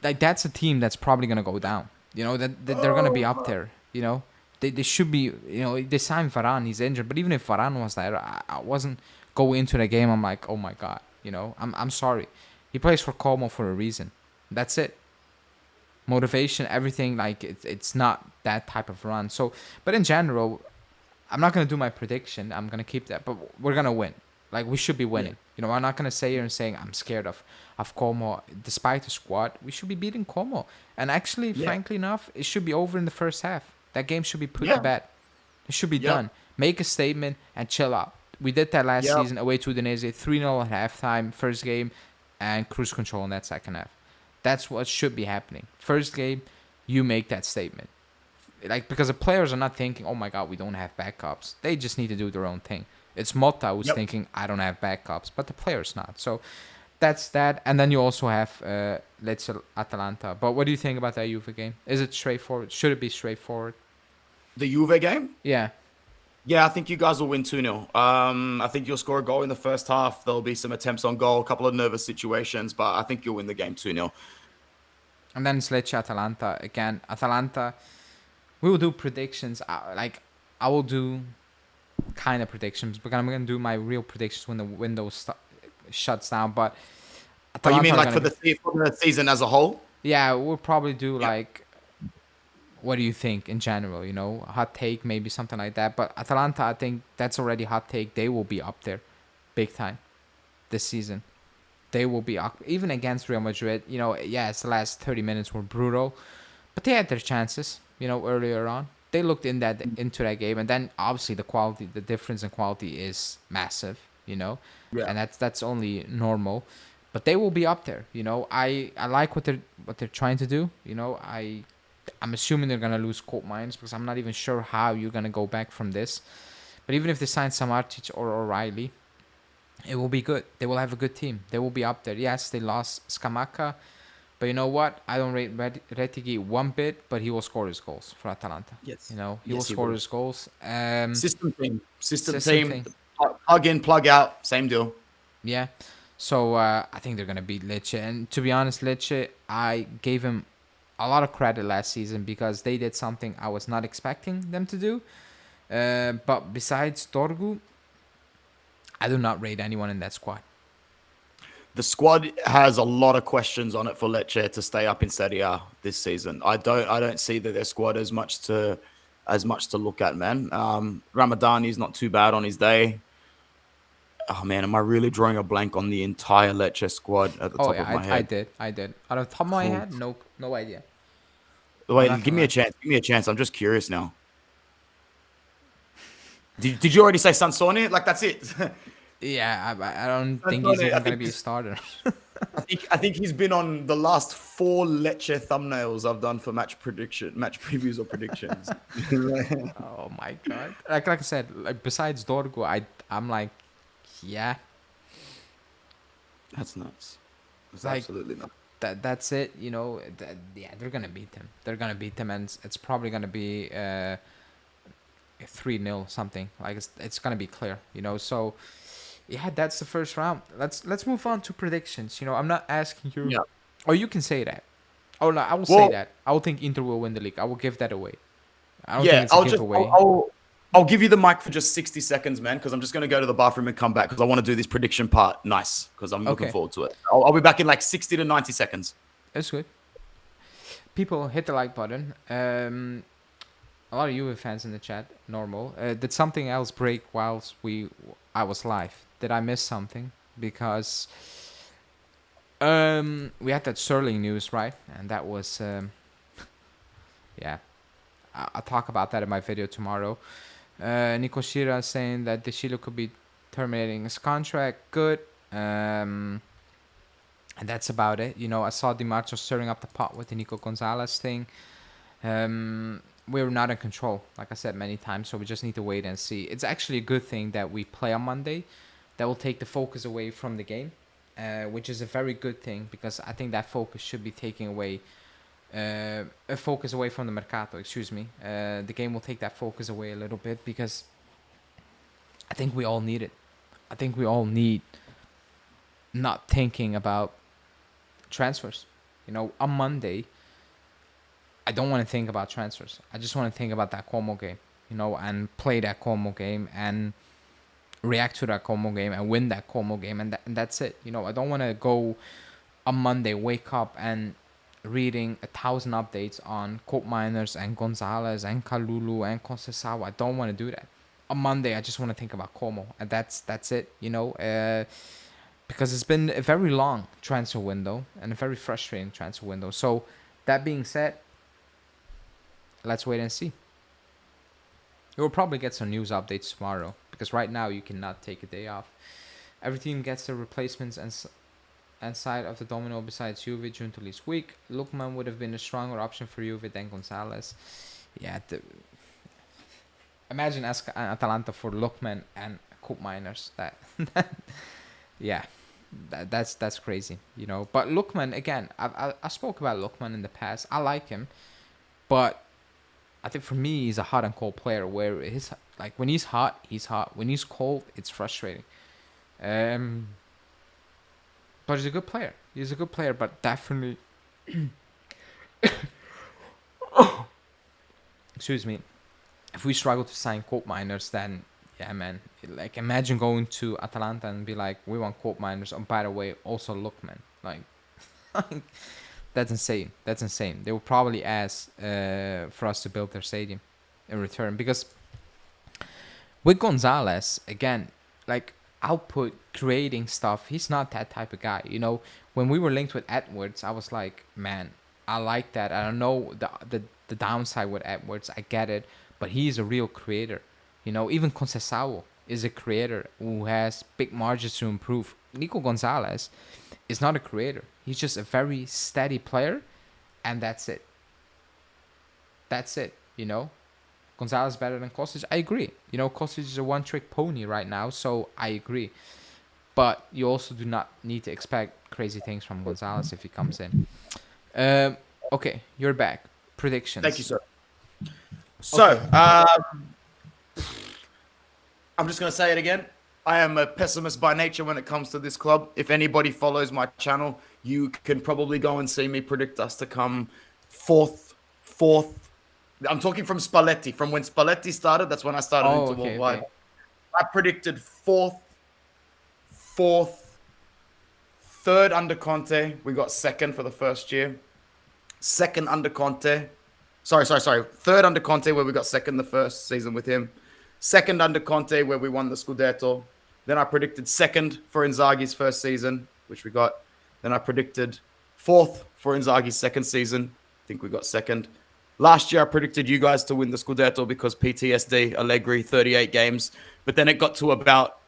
That's a team that's probably going to go down. You know, that they're going to be up there, you know. They should be, you know, they signed Varane, he's injured. But even if Varane was there, I wasn't going into the game, I'm like, oh my God, you know, I'm sorry. He plays for Como for a reason. That's it. Motivation, everything, like it's not that type of run. So, but in general, I'm not gonna do my prediction. I'm gonna keep that, but we're gonna win. Like we should be winning. Yeah. You know, I'm not gonna say here and saying I'm scared of Como. Despite the squad, we should be beating Como. And actually, frankly enough, it should be over in the first half. That game should be put to bed. It should be done. Make a statement and chill out. We did that last season away to Udinese, 3-0 at halftime, first game, and cruise control in that second half. That's what should be happening. First game, you make that statement. Like, because the players are not thinking, oh my God, we don't have backups. They just need to do their own thing. It's Motta who's thinking, I don't have backups, but the player's not. So that's that. And then you also have Lecce Atalanta. But what do you think about that Juve game? Is it straightforward? Should it be straightforward? The Juve game? Yeah. Yeah, I think you guys will win 2-0. I think you'll score a goal in the first half. There'll be some attempts on goal, a couple of nervous situations, but I think you'll win the game 2-0. And then it's Lecce Atalanta. Again, Atalanta, we will do predictions. I will do kind of predictions, but I'm going to do my real predictions when the window shuts down. But Atalanta, you mean like for the season as a whole? Yeah, we'll probably do like... What do you think in general? You know, hot take, maybe something like that. But Atalanta, I think that's already hot take. They will be up there big time this season. They will be up, even against Real Madrid. You know, yes, the last 30 minutes were brutal, but they had their chances, you know, earlier on. They looked into that game. And then, obviously, the difference in quality is massive, you know. Yeah. And that's only normal. But they will be up there, you know. I like what they're trying to do, you know. I'm assuming they're going to lose Colt Mines because I'm not even sure how you're going to go back from this. But even if they sign Samartic or O'Reilly, it will be good. They will have a good team. They will be up there. Yes, they lost Scamacca. But you know what? I don't rate Retegui one bit, but he will score his goals for Atalanta. Yes. You know, he will score his goals. System team. Plug in, plug out. Same deal. Yeah. So I think they're going to beat Lecce. And to be honest, Lecce, I gave him a lot of credit last season because they did something I was not expecting them to do. But besides Dorgu, I do not rate anyone in that squad. The squad has a lot of questions on it for Lecce to stay up in Serie A this season. I don't see that their squad as much to look at, man. Ramadani's not too bad on his day. Oh man, am I really drawing a blank on the entire Lecce squad at the top of my head? I did. Out of the top of my head, no idea. Wait, give me a chance. Give me a chance. I'm just curious now. Did you already say Sansone? Like that's it. Yeah, I don't think he's even gonna be a starter. I think he's been on the last 4 Lecce thumbnails I've done for match previews or predictions. Oh my god! Like I said, like besides Dorgu, I'm like, yeah, that's nuts. That's like, absolutely nuts. That's it. You know, yeah, they're gonna beat them. They're gonna beat them, and it's probably gonna be 3-0 something. Like it's gonna be clear. You know, so. Yeah, that's the first round. Let's move on to predictions. You know, I'm not asking you. Yeah. Oh, you can say that. Oh no, I will say that. I will think Inter will win the league. I will give that away. I don't think it's a giveaway. I'll give you the mic for just 60 seconds, man, because I'm just going to go to the bathroom and come back because I want to do this prediction part nice because I'm looking forward to it. I'll be back in like 60 to 90 seconds. That's good. People, hit the like button. A lot of Juve fans in the chat. Normal. Did something else break whilst I was live? Did I miss something? Because we had that Sterling news, right? And that was yeah. I'll talk about that in my video tomorrow. Nico Shira saying that De Chilo could be terminating his contract. Good. And that's about it. You know, I saw Di Marzio stirring up the pot with the Nico Gonzalez thing. We're not in control, like I said many times, so we just need to wait and see. It's actually a good thing that we play on Monday. That will take the focus away from the game, which is a very good thing because I think that focus should be taking away a focus away from the mercato. Excuse me. The game will take that focus away a little bit because I think we all need it. I think we all need not thinking about transfers. You know, on Monday, I don't want to think about transfers. I just want to think about that Como game, you know, and play that Como game and react to that Como game and win that Como game, and that's it. You know, I don't want to go on Monday, wake up and reading 1,000 updates on Cope Miners and Gonzalez and Kalulu and Conceição. I don't want to do that. On Monday, I just want to think about Como, and that's it. You know, because it's been a very long transfer window and a very frustrating transfer window. So that being said, let's wait and see. You will probably get some news updates tomorrow because right now you cannot take a day off. Every team gets their replacements and side of the domino besides Juve. Giuntoli's weak. Lookman would have been a stronger option for Juve than Gonzalez. Yeah, imagine asking Atalanta for Lookman and Coop Miners. That's crazy, you know. But Lookman, again, I spoke about Lookman in the past. I like him, but I think for me, he's a hot and cold player where like when he's hot, he's hot. When he's cold, it's frustrating. But he's a good player. He's a good player, but definitely... Excuse me. If we struggle to sign Cope Miners, then, yeah, man. Like, imagine going to Atalanta and be like, we want Cope Miners. Oh, by the way, also Lookman. Like... That's insane. That's insane. They will probably ask for us to build their stadium in return. Because with Gonzalez, again, like output, creating stuff, he's not that type of guy. You know, when we were linked with Edwards, I was like, man, I like that. I don't know the downside with Edwards. I get it. But he's a real creator. You know, even Conceição is a creator who has big margins to improve. Nico Gonzalez is not a creator. He's just a very steady player, and that's it. That's it, you know? Gonzalez better than Kostic. I agree. You know, Kostic is a one-trick pony right now, so I agree. But you also do not need to expect crazy things from Gonzalez if he comes in. Okay, you're back. Predictions. Thank you, sir. So, okay. I'm just going to say it again. I am a pessimist by nature when it comes to this club. If anybody follows my channel, you can probably go and see me predict us to come fourth. I'm talking from Spalletti. From when Spalletti started, that's when I started Oh, into okay, worldwide. okay. I predicted fourth, third under Conte. We got second for the first year. Second under Conte. Sorry. Third under Conte, where we got second the first season with him. Second under Conte, where we won the Scudetto. Then I predicted second for Inzaghi's first season, which we got. Then I predicted fourth for Inzaghi's second season. I think we got second. Last year, I predicted you guys to win the Scudetto because PTSD, Allegri, 38 games. But then it got to about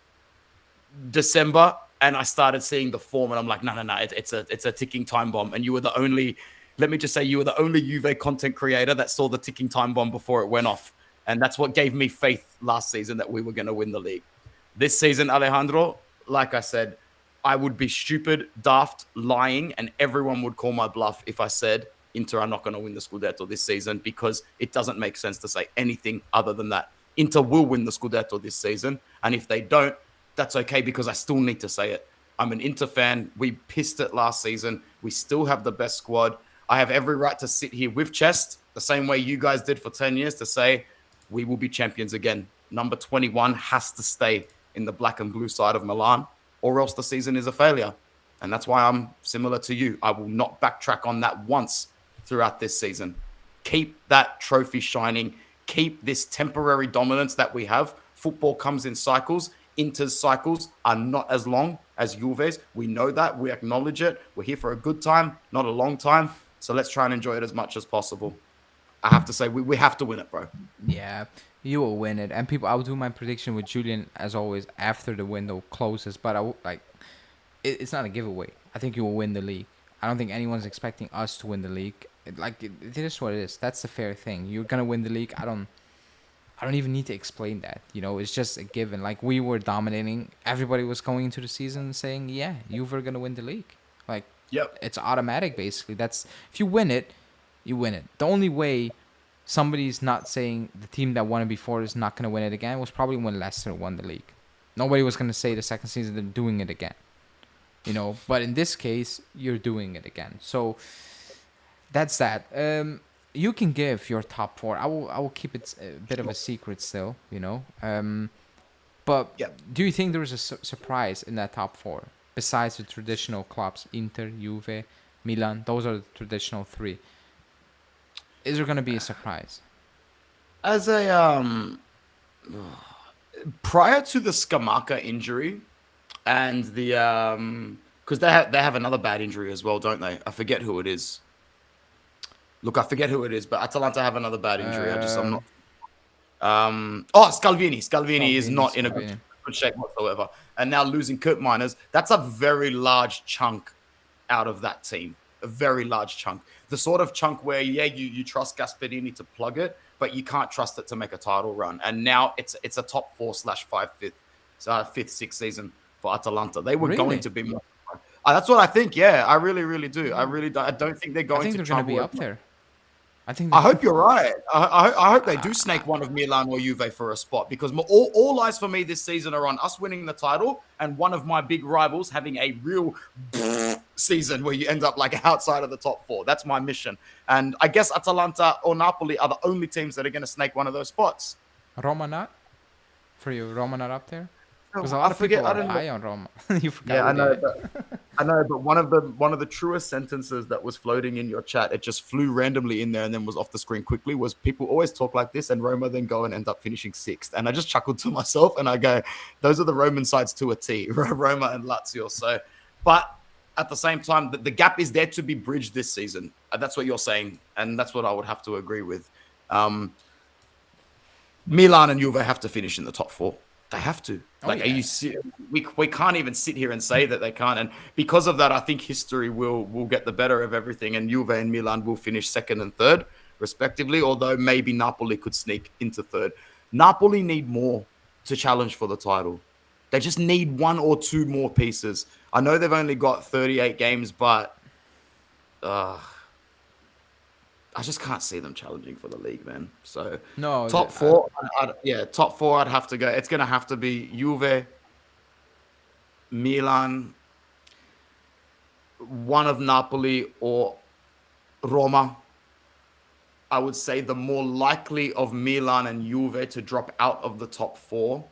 December, and I started seeing the form, and I'm like, no, it's a ticking time bomb. And you were the only, let me just say, you were the only Juve content creator that saw the ticking time bomb before it went off, and that's what gave me faith last season that we were going to win the league. This season, Alejandro, like I said, I would be stupid, daft, lying, and everyone would call my bluff if I said Inter are not going to win the Scudetto this season, because it doesn't make sense to say anything other than that. Inter will win the Scudetto this season, and if they don't, that's okay, because I still need to say it. I'm an Inter fan. We pissed it last season. We still have the best squad. I have every right to sit here with chest, the same way you guys did for 10 years, to say we will be champions again. Number 21 has to stay in the black and blue side of Milan, or else the season is a failure. And that's why I'm similar to you. I will not backtrack on that once throughout this season. Keep that trophy shining. Keep this temporary dominance that we have. Football comes in cycles. Inter's cycles are not as long as Juve's. We know that. We acknowledge it. We're here for a good time, not a long time. So let's try and enjoy it as much as possible. I have to say, we have to win it, bro. Yeah, you will win it. And people, I'll do my prediction with Julian as always after the window closes. But it's not a giveaway. I think you will win the league. I don't think anyone's expecting us to win the league. It is what it is. That's the fair thing. You're gonna win the league. I don't even need to explain that. It's just a given. Like, we were dominating. Everybody was going into the season saying, yeah, Juve are gonna win the league. Like, yep, it's automatic basically. That's, if you win it, you win it. The only way somebody's not saying the team that won it before is not gonna win it again was probably when Leicester won the league. Nobody was gonna say the second season they're doing it again. But in this case, you're doing it again. So that's that. You can give your top four. I will keep it a bit of a secret still, But yep. Do you think there is a surprise in that top four besides the traditional clubs, Inter, Juve, Milan? Those are the traditional three. Is there going to be a surprise? As a prior to the Scamacca injury and the because they have another bad injury as well, don't they? I forget who it is. Look, I forget who it is, but Atalanta have another bad injury. I'm not. Scalvini. Scalvini is not in a good shape whatsoever. And now losing Kurt Miners, that's a very large chunk out of that team. A very large chunk. The sort of chunk where, yeah, you trust Gasperini to plug it, but you can't trust it to make a title run. And now it's a top 4/5 fifth, sixth season for Atalanta. They were going to be more. That's what I think. Yeah, I really, really do. I don't think they're going to. I think they're going to be up there. I hope you're right. I hope they do snake one of Milan or Juve for a spot, because all eyes for me this season are on us winning the title and one of my big rivals having a real season where you end up like outside of the top four. That's my mission. And I guess Atalanta or Napoli are the only teams that are going to snake one of those spots. Roma not? For you, Roma not up there? Because a I lot of forget, people I are don't high know. on Roma. You forgot. Yeah, I know, but one of the truest sentences that was floating in your chat, it just flew randomly in there and then was off the screen quickly, was people always talk like this and Roma then go and end up finishing sixth. And I just chuckled to myself and I go, those are the Roman sides to a T, Roma and Lazio. So, but at the same time, the gap is there to be bridged this season. That's what you're saying. And that's what I would have to agree with. Milan and Juve have to finish in the top four. They have to. We can't even sit here and say that they can't. And because of that, I think history will get the better of everything. And Juve and Milan will finish second and third, respectively, although maybe Napoli could sneak into third. Napoli need more to challenge for the title. They just need one or two more pieces. I know they've only got 38 games, but I just can't see them challenging for the league, man. So no, top four, top four. I'd have to go. It's gonna have to be Juve, Milan, one of Napoli or Roma, I would say the more likely of Milan and Juve to drop out of the top four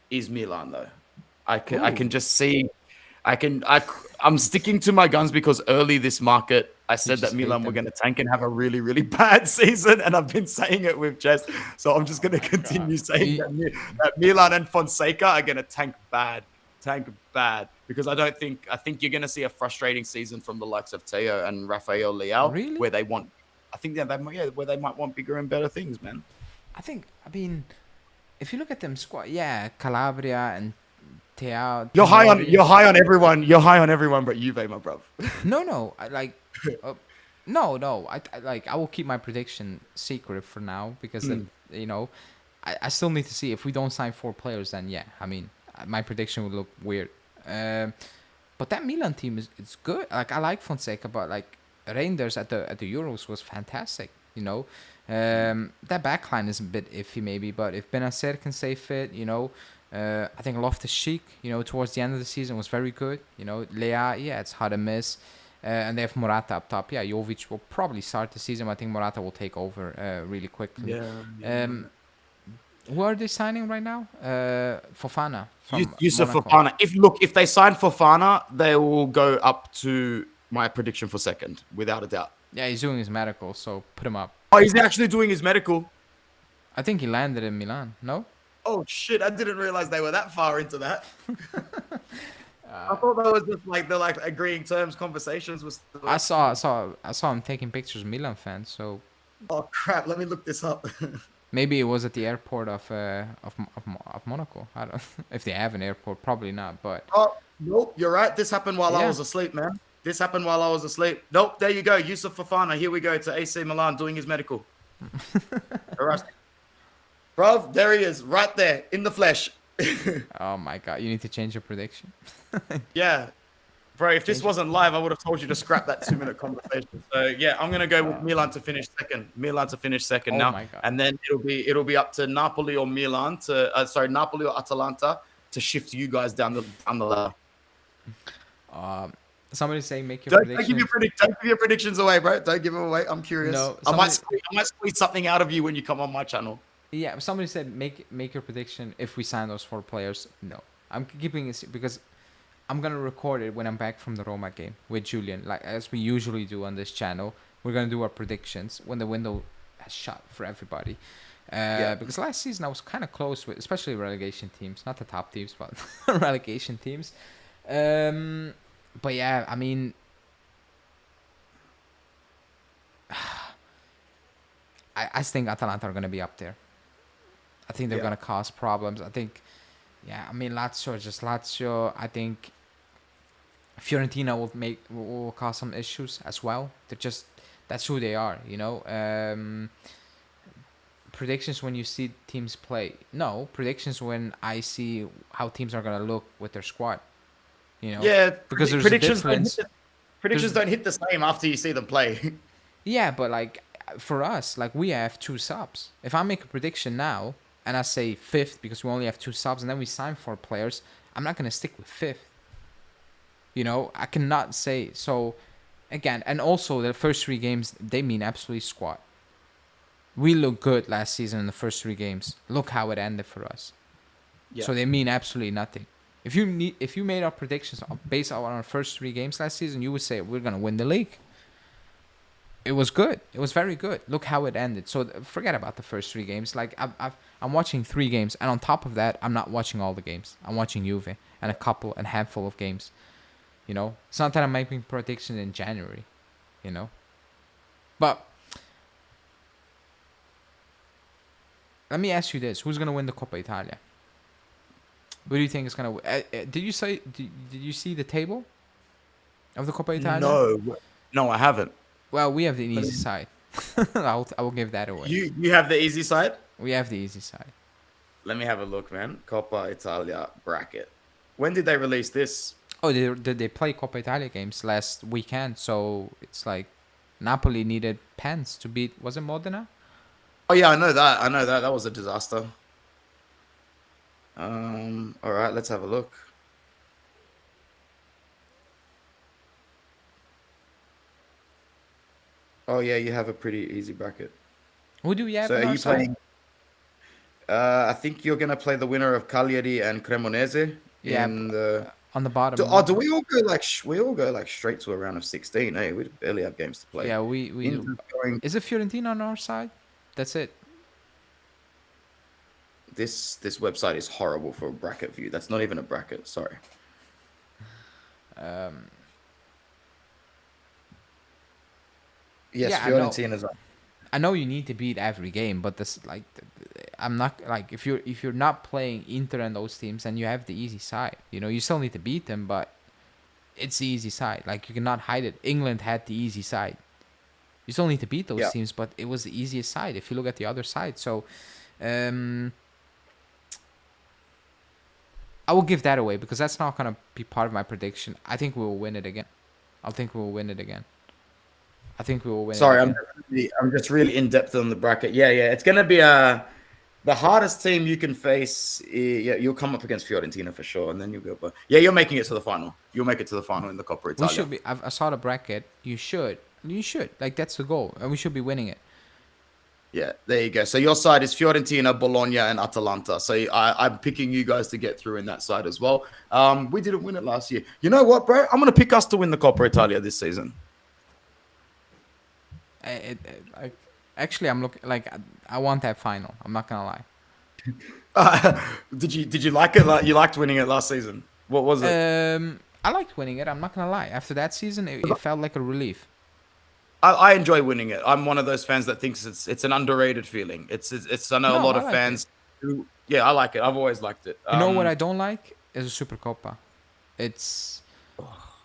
is Milan, though. I can Ooh, just see. I'm sticking to my guns because early this market I you said that just hate Milan were them. going to tank and have a really really bad season, and I've been saying it with Jess. So I'm just Oh going to my god. continue saying that Milan and Fonseca are going to tank bad because I think you're going to see a frustrating season from the likes of Teo and Rafael Leao Really? where they want. I think where they might want bigger and better things, man. I mean, if you look at them squad, yeah, Calabria and You're high on Tomori. you're high on everyone. You're high on everyone but Juve, my bro. No, no, I like, uh, no, no. I like. I will keep my prediction secret for now because Mm. you know, I still need to see if we don't sign 4 players. Then yeah, I mean, my prediction would look weird. But that Milan team is it's good. Like I like Fonseca, but like Reinders at the Euros was fantastic. You know, that backline is a bit iffy maybe, but if Benacer can stay fit, you know, I think Loftus-Cheek, you know, towards the end of the season was very good. You know, Lea, yeah, it's hard to miss. And they have Morata up top. Yeah, Jovic will probably start the season. But I think Morata will take over really quickly. Yeah. Um, who are they signing right now? Fofana from Yusuf Monaco. Fofana. If they sign Fofana, they will go up to my prediction for second, without a doubt. Yeah, he's doing his medical, so put him up. Oh, he's actually doing his medical. I think he landed in Milan. No, Oh shit! I didn't realize they were that far into that. I thought that was just like the like agreeing terms conversations was. I saw him taking pictures of Milan fans. So Oh crap! Let me look this up. maybe it was at the airport of Monaco. I don't if they have an airport. Probably not. But Oh nope, you're right. This happened while I yeah, was asleep, man. This happened while I was asleep. Nope, there you go. Yusuf Fofana. Here we go to AC Milan doing his medical. All right. Bro, there he is, right there in the flesh. oh my god, you need to change your prediction. Yeah, bro. If this Change it. wasn't live, I would have told you to scrap that 2 minute conversation. So yeah, I'm gonna go with Milan to finish second. Milan to finish second Oh now, my god. and then it'll be up to Napoli or Milan to Napoli or Atalanta to shift you guys down the ladder. Um, somebody say make your Don't give prediction. don't give your predictions away, bro. Don't give them away. I'm curious. No, somebody. I might squeeze something out of you when you come on my channel. Yeah, somebody said make your prediction if we sign those 4 players. No, I'm keeping it because I'm gonna record it when I'm back from the Roma game with Julian, like as we usually do on this channel. We're gonna do our predictions when the window has shut for everybody. Yeah. Because last season I was kind of close with, especially relegation teams, not the top teams, but relegation teams. But yeah, I mean, I think Atalanta are gonna be up there. I think they're Yeah. gonna cause problems. I think, yeah. I mean, Lazio is just Lazio. I think Fiorentina will cause some issues as well. They're just that's who they are. You know. Predictions when you see teams play. No predictions when I see how teams are gonna look with their squad. You know. Yeah. Because there's a Predictions difference. predictions There's don't hit the same after you see them play. yeah, but like for us, like we have 2 subs. If I make a prediction now and I say fifth because we only have 2 subs, and then we sign 4 players, I'm not gonna stick with fifth. You know, I cannot say so. Again, and also the first 3 games they mean absolutely squat. We looked good last season in the first 3 games. Look how it ended for us. Yeah. So they mean absolutely nothing. If you made our predictions based on our first 3 games last season, you would say we're gonna win the league. It was good. It was very good. Look how it ended. So forget about the first 3 games. Like I'm watching 3 games, and on top of that, I'm not watching all the games. I'm watching Juve and a handful of games. You know, it's not that I'm making predictions in January. You know, but let me ask you this: who's gonna win the Coppa Italia? Who do you think is gonna? Did you say? Did you see the table of the Coppa Italia? No. No, I haven't. Well, we have the Let easy me- side. I will give that away. You have the easy side? We have the easy side. Let me have a look, man. Coppa Italia bracket. When did they release this? Oh, they play Coppa Italia games last weekend, so it's like Napoli needed pens to beat. Was it Modena? Oh yeah, I know that. I know that. That was a disaster. All right, let's have a look. Oh yeah, you have a pretty easy bracket. Who do we have So on are our you side? playing? I think you're gonna play the winner of Cagliari and Cremonese Yeah, in the. on the bottom. Do we all go like we all go like straight to a round of 16? Hey, we barely have games to play. Yeah, we do. Inter's going. Is it Fiorentina on our side? That's it. This website is horrible for a bracket view. That's not even a bracket. Sorry. Um, Yes, yeah, I know. Fiorentina's on. I know you need to beat every game, but this like, I'm not like if you're not playing Inter and those teams, and you have the easy side. You know, you still need to beat them, but it's the easy side. Like you cannot hide it. England had the easy side. You still need to beat those Yeah. teams, but it was the easiest side if you look at the other side. So, um, I will give that away because that's not gonna be part of my prediction. I think we will win it again. I think we will win it again. I think we will win it Sorry, again. I'm just really in depth on the bracket. Yeah, yeah. It's gonna be the hardest team you can face. Yeah, you'll come up against Fiorentina for sure, and then you'll go. But yeah, you're making it to the final. You'll make it to the final in the Coppa We Italia. should be. I saw the bracket. You should. You should. Like that's the goal, and we should be winning it. Yeah, there you go. So your side is Fiorentina, Bologna, and Atalanta. So I'm picking you guys to get through in that side as well. We didn't win it last year. You know what, bro? I'm gonna pick us to win the Coppa Italia this season. Actually, I'm looking like I want that final. I'm not gonna lie. Did you like it? Like you liked winning it last season? What was it? I liked winning it. I'm not gonna lie. After that season, it felt like a relief. I enjoy winning it. I'm one of those fans that thinks it's an underrated feeling. It's I know a No, lot I of like fans who I like it. I've always liked it. You know what I don't like is a Super Copa. It's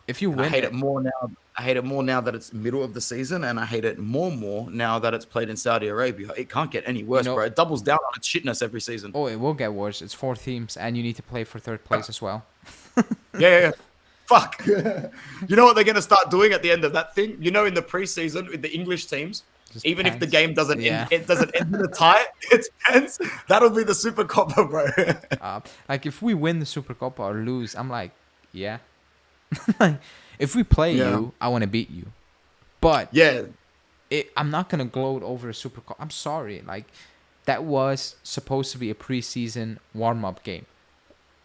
if you I win hate it. it more now. I hate it more now that it's middle of the season, and I hate it more now that it's played in Saudi Arabia. It can't get any worse, know- bro. It doubles down on its shitness every season. Oh, it will get worse. It's 4 teams, and you need to play for third place as well. Yeah. Fuck. You know what they're gonna start doing at the end of that thing? You know, in the preseason with the English teams, Just even if the pens. game doesn't Yeah. end, it doesn't end in a tie. It's pens. That'll be the Super Copa, bro. Like if we win the Super Copa or lose, I'm like, yeah. Like, if we play Yeah. you, I want to beat you. But Yeah, I'm not gonna gloat over a Super Copa. I'm sorry. Like that was supposed to be a preseason warm-up game,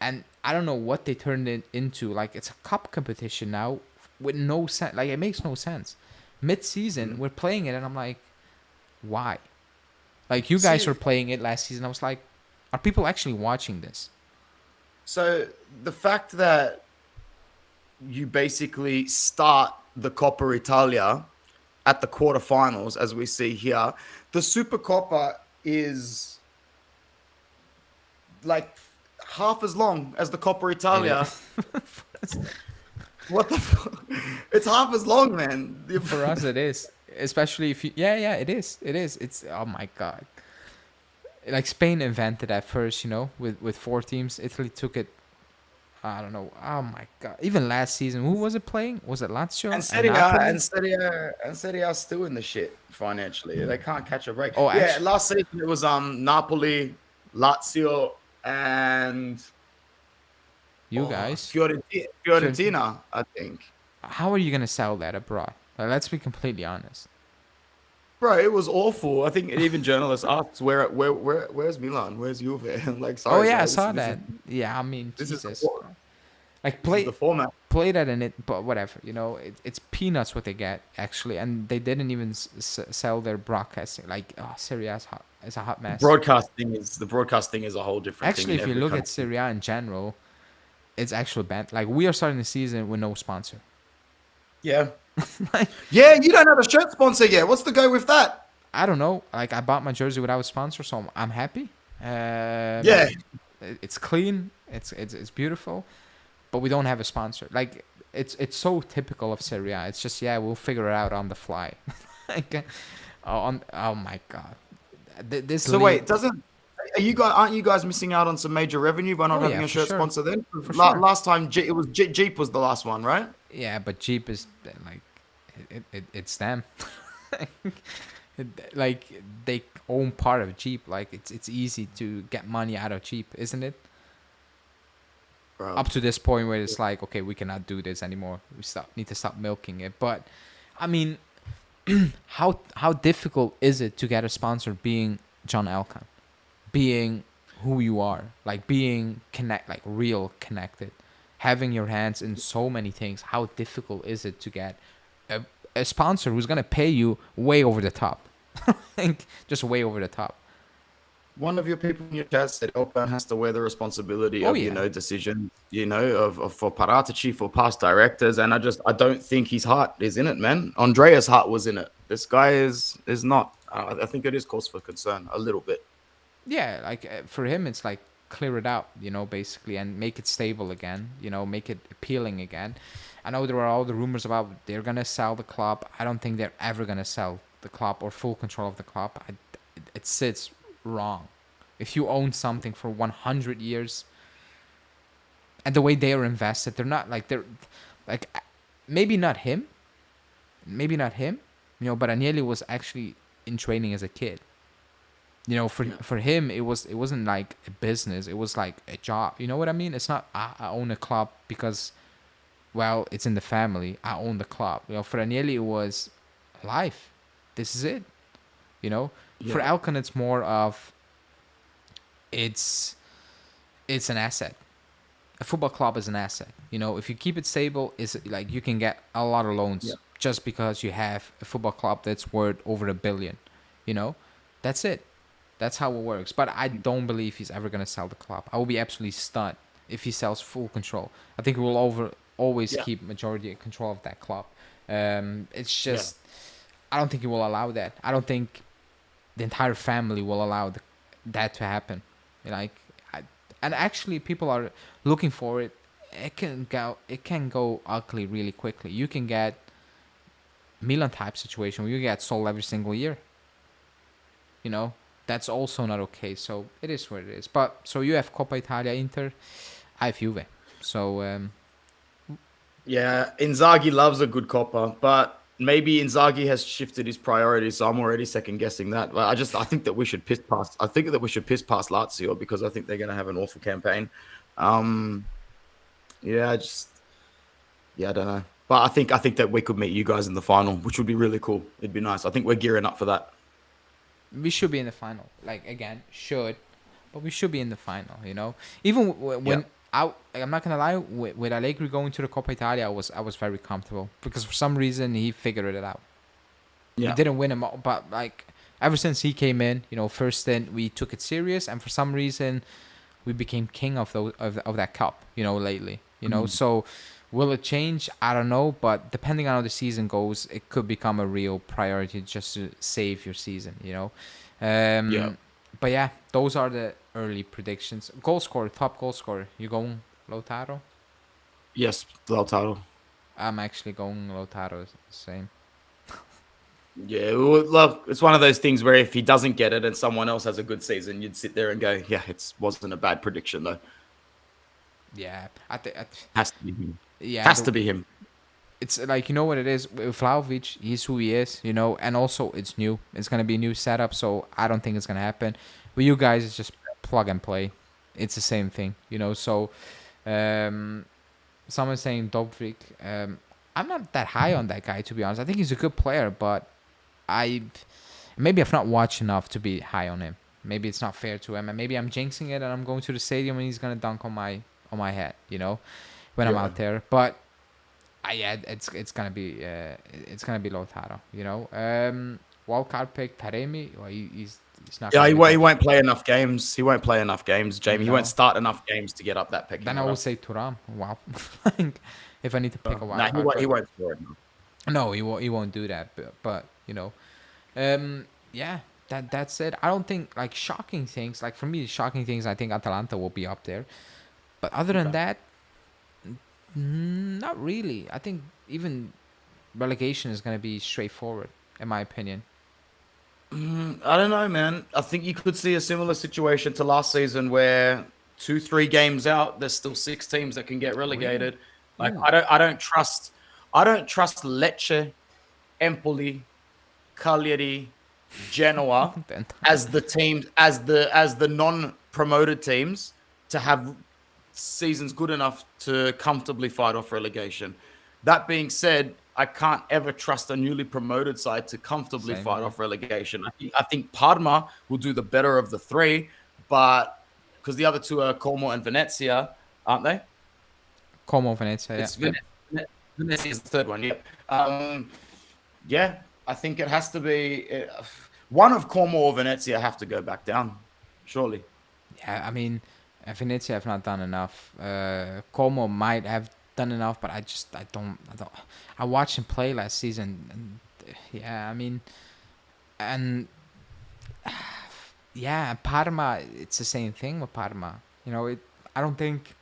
and I don't know what they turned it into. Like it's a cup competition now with no sense. Like it makes no sense. Mid-season, we're playing it, and I'm like, why? Like you guys See- were playing it last season. I was like, are people actually watching this? So the fact that you basically start the Coppa Italia at the quarterfinals, as we see here, the Super Coppa is like half as long as the Coppa Italia. What the fuck? It's half as long, man. For us, it is. Especially if you, yeah, it is. It is. It's oh my god. Like Spain invented at first, you know, with 4 teams. Italy took it. I don't know. Oh my god. Even last season, who was it playing? Was it Lazio And Serie A Napoli? and Serie A still in the shit financially. They can't catch a break. Oh, yeah, actually- last season it was Napoli, Lazio, and You guys. Fiorentina, I think. How are you gonna sell that abroad? Like, let's be completely honest. Bro, it was awful. I think even journalists asked where's Milan? Where's Juve? Like, sorry, Oh yeah, I guys, saw this that. Yeah, I mean, This is Jesus. the- Like is the format. play that in it, but whatever. You know, it's peanuts what they get actually, and they didn't even sell their broadcasting. Like, oh, Serie A is a hot mess. The broadcasting is a whole different Actually, thing. if in you every look at country. Serie A in general, it's actually bad. Like we are starting the season with no sponsor. Yeah. Like, Yeah, you don't have a shirt sponsor yet. What's the go with that? I don't know. Like I bought my jersey without a sponsor, so I'm happy. Yeah. It's clean. It's beautiful, but we don't have a sponsor. Like it's so typical of Serie A. It's just we'll figure it out on the fly. Like, oh my god. This So league- wait, aren't you guys missing out on some major revenue by not having a for shirt sure. sponsor then? For sure. Last time it was Jeep was the last one, right? Yeah, but Jeep is like it's them. Like they own part of Jeep. Like it's easy to get money out of Jeep, isn't it? Bro. Up to this point where it's like, okay, we cannot do this anymore. Need to stop milking it. But I mean, how difficult is it to get a sponsor being John Elkann, being who you are, like being like real connected, having your hands in so many things. How difficult is it to get a sponsor who's gonna pay you way over the top? Like just way over the top. One of your people in your chat said Elkan has to wear the responsibility Oh of, yeah. decision, of for Paratici, for past directors. And I don't think his heart is in it, man. Andrea's heart was in it. This guy is not. I think it is cause for concern a little bit. Yeah, like for him, it's like clear it out, basically, and make it stable again, make it appealing again. I know there are all the rumors about they're gonna sell the club. I don't think they're ever gonna sell the club or full control of the club. It sits wrong. If you own something for 100 years, and the way they are invested, they're like maybe not him, but Agnelli was actually in training as a kid. For him, it wasn't like a business. It was like a job. You know what I mean? It's not I own a club because, well, it's in the family. I own the club. For Agnelli, it was life. This is it. For Elkann, it's more of it's an asset. A football club is an asset. If you keep it stable, is like you can get a lot of loans just because you have a football club that's worth over $1 billion. That's it. That's how it works. But I don't believe he's ever gonna sell the club. I will be absolutely stunned if he sells full control. I think he will always keep majority control of that club. It's just I don't think he will allow that. I don't think the entire family will allow that to happen. And actually, people are looking for it. It can go ugly really quickly. You can get Milan type situation where you get sold every single year. That's also not okay. So it is what it is. But so you have Coppa Italia, Inter, I have Juve. So Inzaghi loves a good Coppa, but maybe Inzaghi has shifted his priorities. So I'm already second guessing that. But I think that we should piss past. I think that we should piss past Lazio because I think they're going to have an awful campaign. I don't know. But I think that we could meet you guys in the final, which would be really cool. It'd be nice. I think we're gearing up for that. We should be in the final. But we should be in the final. Even when I'm not gonna lie, with Allegri going to the Coppa Italia, I was very comfortable because for some reason he figured it out. Yeah. We didn't win him, but like ever since he came in, first stint we took it serious, and for some reason we became king of that cup. Lately. So. Will it change? I don't know, but depending on how the season goes, it could become a real priority just to save your season, But yeah, those are the early predictions. Goal scorer, top goal scorer. You going Lautaro? Yes, Lautaro. I'm actually going Lautaro. Same. Yeah, well, look, it's one of those things where if he doesn't get it and someone else has a good season, you'd sit there and go, yeah, it wasn't a bad prediction though. Yeah, has to be him. Yeah, has to be him. It's like, what it is with Vlahovic, he's who he is, and also it's new. It's gonna be a new setup, so I don't think it's gonna happen. With you guys, it's just plug and play. It's the same thing, So, someone's saying Dobrik. I'm not that high on that guy, to be honest. I think he's a good player, but maybe I've not watched enough to be high on him. Maybe it's not fair to him, and maybe I'm jinxing it, and I'm going to the stadium and he's gonna dunk on my head, when I'm out there. But it's gonna be Lautaro, wildcard pick Taremi. Well, he's not. Yeah, he won't play enough games. He won't play enough games, Jamie. No. He won't start enough games to get up that pecking order. Then I will say Thuram. Wow, if I need to pick a wild card. He won't score enough. No, he won't do that. But yeah. That's it. I don't think like shocking things. Like for me, shocking things. I think Atalanta will be up there. But other than that, not really. I think even relegation is going to be straightforward, in my opinion. I don't know, man. I think you could see a similar situation to last season where 2-3 games out, there's still 6 teams that can get relegated. Really? Like I don't trust Lecce, Empoli, Cagliari, Genoa as the teams, as the non-promoted teams to have seasons good enough to comfortably fight off relegation. That being said, I can't ever trust a newly promoted side to comfortably Same fight here. off relegation. I think Parma will do the better of the three, but because the other two are Como and Venezia, aren't they? Como Venezia, yeah. It's Yep. Venezia is the third one. Yep. Yeah, I think it has to be one of Como or Venezia have to go back down, surely. Yeah, I mean, Venezia have not done enough. Como might have done enough, but I don't. I watched him play last season, and yeah, I mean, and yeah, Parma. It's the same thing with Parma. You know, I don't think.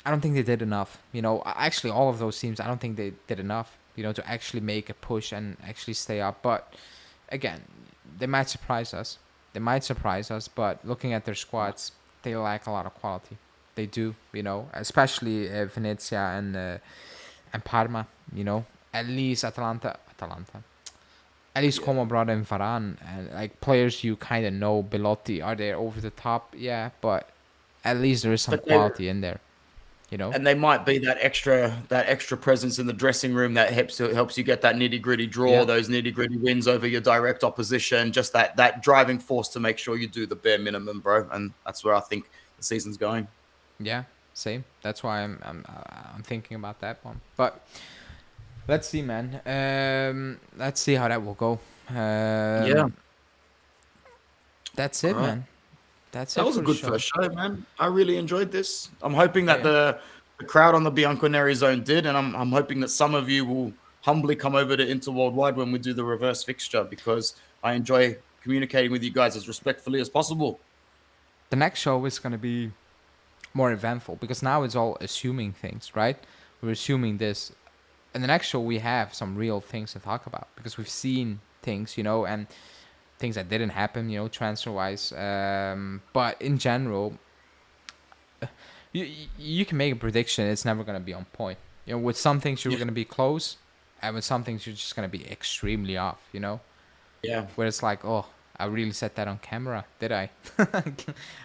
I don't think they did enough. You know, actually, all of those teams, I don't think they did enough. You know, to actually make a push and actually stay up. But again, they might surprise us. They might surprise us. But looking at their squads, they lack a lot of quality. They do. You know, especially Venezia and Parma. You know, at least Atalanta. At least Como brought in Varane and like players you kind of know. Belotti, are they over the top? Yeah, but at least there is some But they quality in there. You know. and they might be that extra presence in the dressing room that helps you get that nitty gritty draw, Yeah. those nitty gritty wins over your direct opposition, just that driving force to make sure you do the bare minimum, bro. And that's where I think the season's going. Yeah, same. That's why I'm thinking about that one. But let's see, man. Let's see how that will go. Yeah, That's it, all right. man. That's That it was for a the good show. first show, man. I really enjoyed this. I'm hoping that Yeah. the crowd on the Bianconeri zone did, and I'm hoping that some of you will humbly come over to Interworldwide when we do the reverse fixture because I enjoy communicating with you guys as respectfully as possible. The next show is gonna be more eventful because now it's all assuming things, right? We're assuming this. In the next show, we have some real things to talk about because we've seen things, you know, and things that didn't happen, you know, transfer wise. But in general, you can make a prediction. It's never gonna be on point. You know, with some things you're Yeah, gonna be close, and with some things you're just gonna be extremely off. You know, yeah. where it's like, oh, I really said that on camera, did I?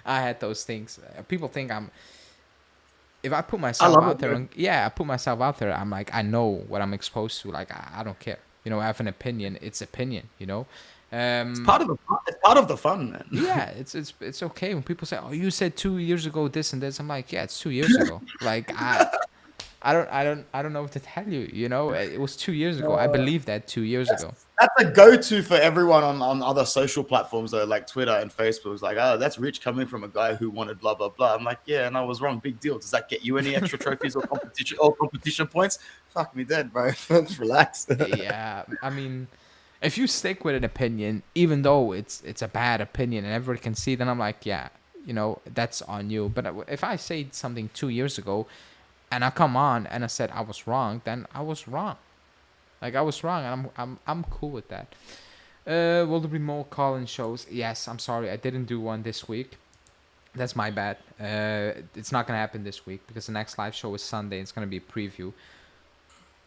I had those things. People think I'm. If I put I myself love out it, there, man. I put myself out there. I'm like, I know what I'm exposed to. Like, I don't care. You know, I have an opinion. It's opinion. You know. It's Um, part of the fun. It's part of the fun, man. yeah, it's okay when people say, "Oh, you said 2 years ago this and this." I'm like, "Yeah, it's 2 years ago." Like I don't know what to tell you. You know, it was 2 years ago. I believe that 2 years That's ago. that's a go-to for everyone on other social platforms though, like Twitter and Facebook. It's like, oh, that's rich coming from a guy who wanted blah blah blah. I'm like, yeah, and I was wrong. Big deal. Does that get you any extra trophies or competition points? Fuck me dead, bro. Just relax. Yeah, I mean, if you stick with an opinion, even though it's a bad opinion and everybody can see, then I'm like, yeah, you know, that's on you. But if I say something 2 years ago, and I come on and I said I was wrong, then I was wrong. Like I was wrong, and I'm cool with that. Will there be more call-in shows? Yes, I'm sorry, I didn't do one this week. That's my bad. It's not gonna happen this week because the next live show is Sunday. It's gonna be a preview.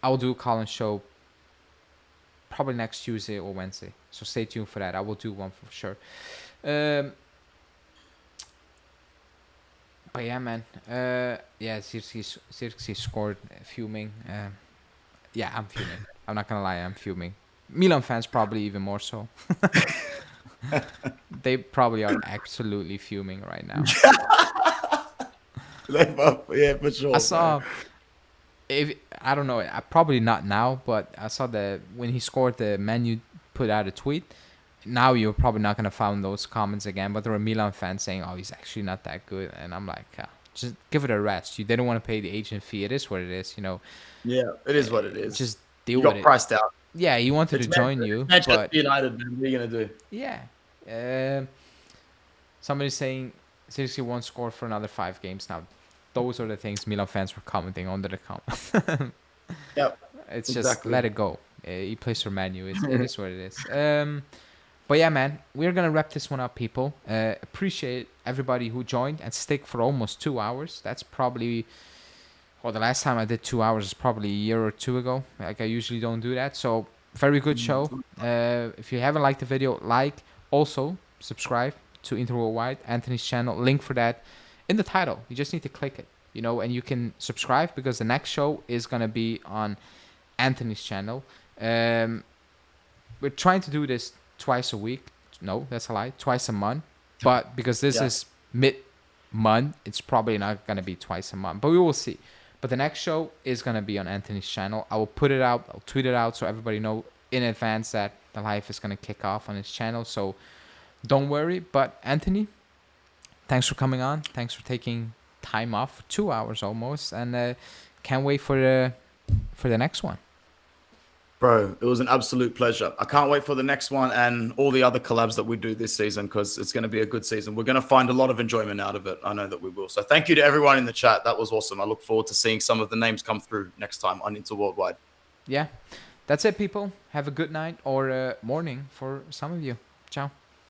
I will do a call-in show probably next Tuesday or Wednesday. So stay tuned for that. I will do one for sure. Um, but yeah, man. Yeah, Zirkzee scored, fuming. Yeah, I'm fuming. I'm not gonna lie, I'm fuming. Milan fans probably even more so. They probably are absolutely fuming right now. Yeah, for sure. I saw, if I don't know, probably not now, but I saw the when he scored, the menu put out a tweet. Now you're probably not gonna find those comments again, but there were Milan fans saying, "Oh, he's actually not that good," and I'm like, just give it a rest. You didn't want to pay the agent fee. It is what it is, you know. Yeah, it is what it is. Just You deal with got it. priced out. Yeah, he wanted to join you, Manchester but United, man. What are you gonna do? yeah. Somebody's saying seriously won't score for another 5 games now. Those are the things Milan fans were commenting under the comment. Yep, It's just exactly. let it go. He plays for Manu. It is what it is. But yeah, man, we're gonna wrap this one up, people. Appreciate everybody who joined and stick for almost 2 hours. That's probably, well, the last time I did 2 hours is probably a year or two ago. Like I usually don't do that. So very good show. If you haven't liked the video, like. Also subscribe to Interworldwide, Anthony's channel. Link for that in the title. You just need to click it, you know, and you can subscribe because the next show is gonna be on Anthony's channel. We're trying to do this twice a week. No, that's a lie. Twice a month. But because this is mid-month, it's probably not going to be twice a month. But we will see. But the next show is going to be on Anthony's channel. I will put it out. I'll tweet it out so everybody know in advance that the live is going to kick off on his channel. So don't worry. But Anthony, thanks for coming on. Thanks for taking time off, 2 hours almost. And can't wait for the next one. Bro, it was an absolute pleasure. I can't wait for the next one and all the other collabs that we do this season because it's going to be a good season. We're going to find a lot of enjoyment out of it. I know that we will. So thank you to everyone in the chat. That was awesome. I look forward to seeing some of the names come through next time on Inter Worldwide. Yeah, that's it, people. Have a good night or morning for some of you. Ciao.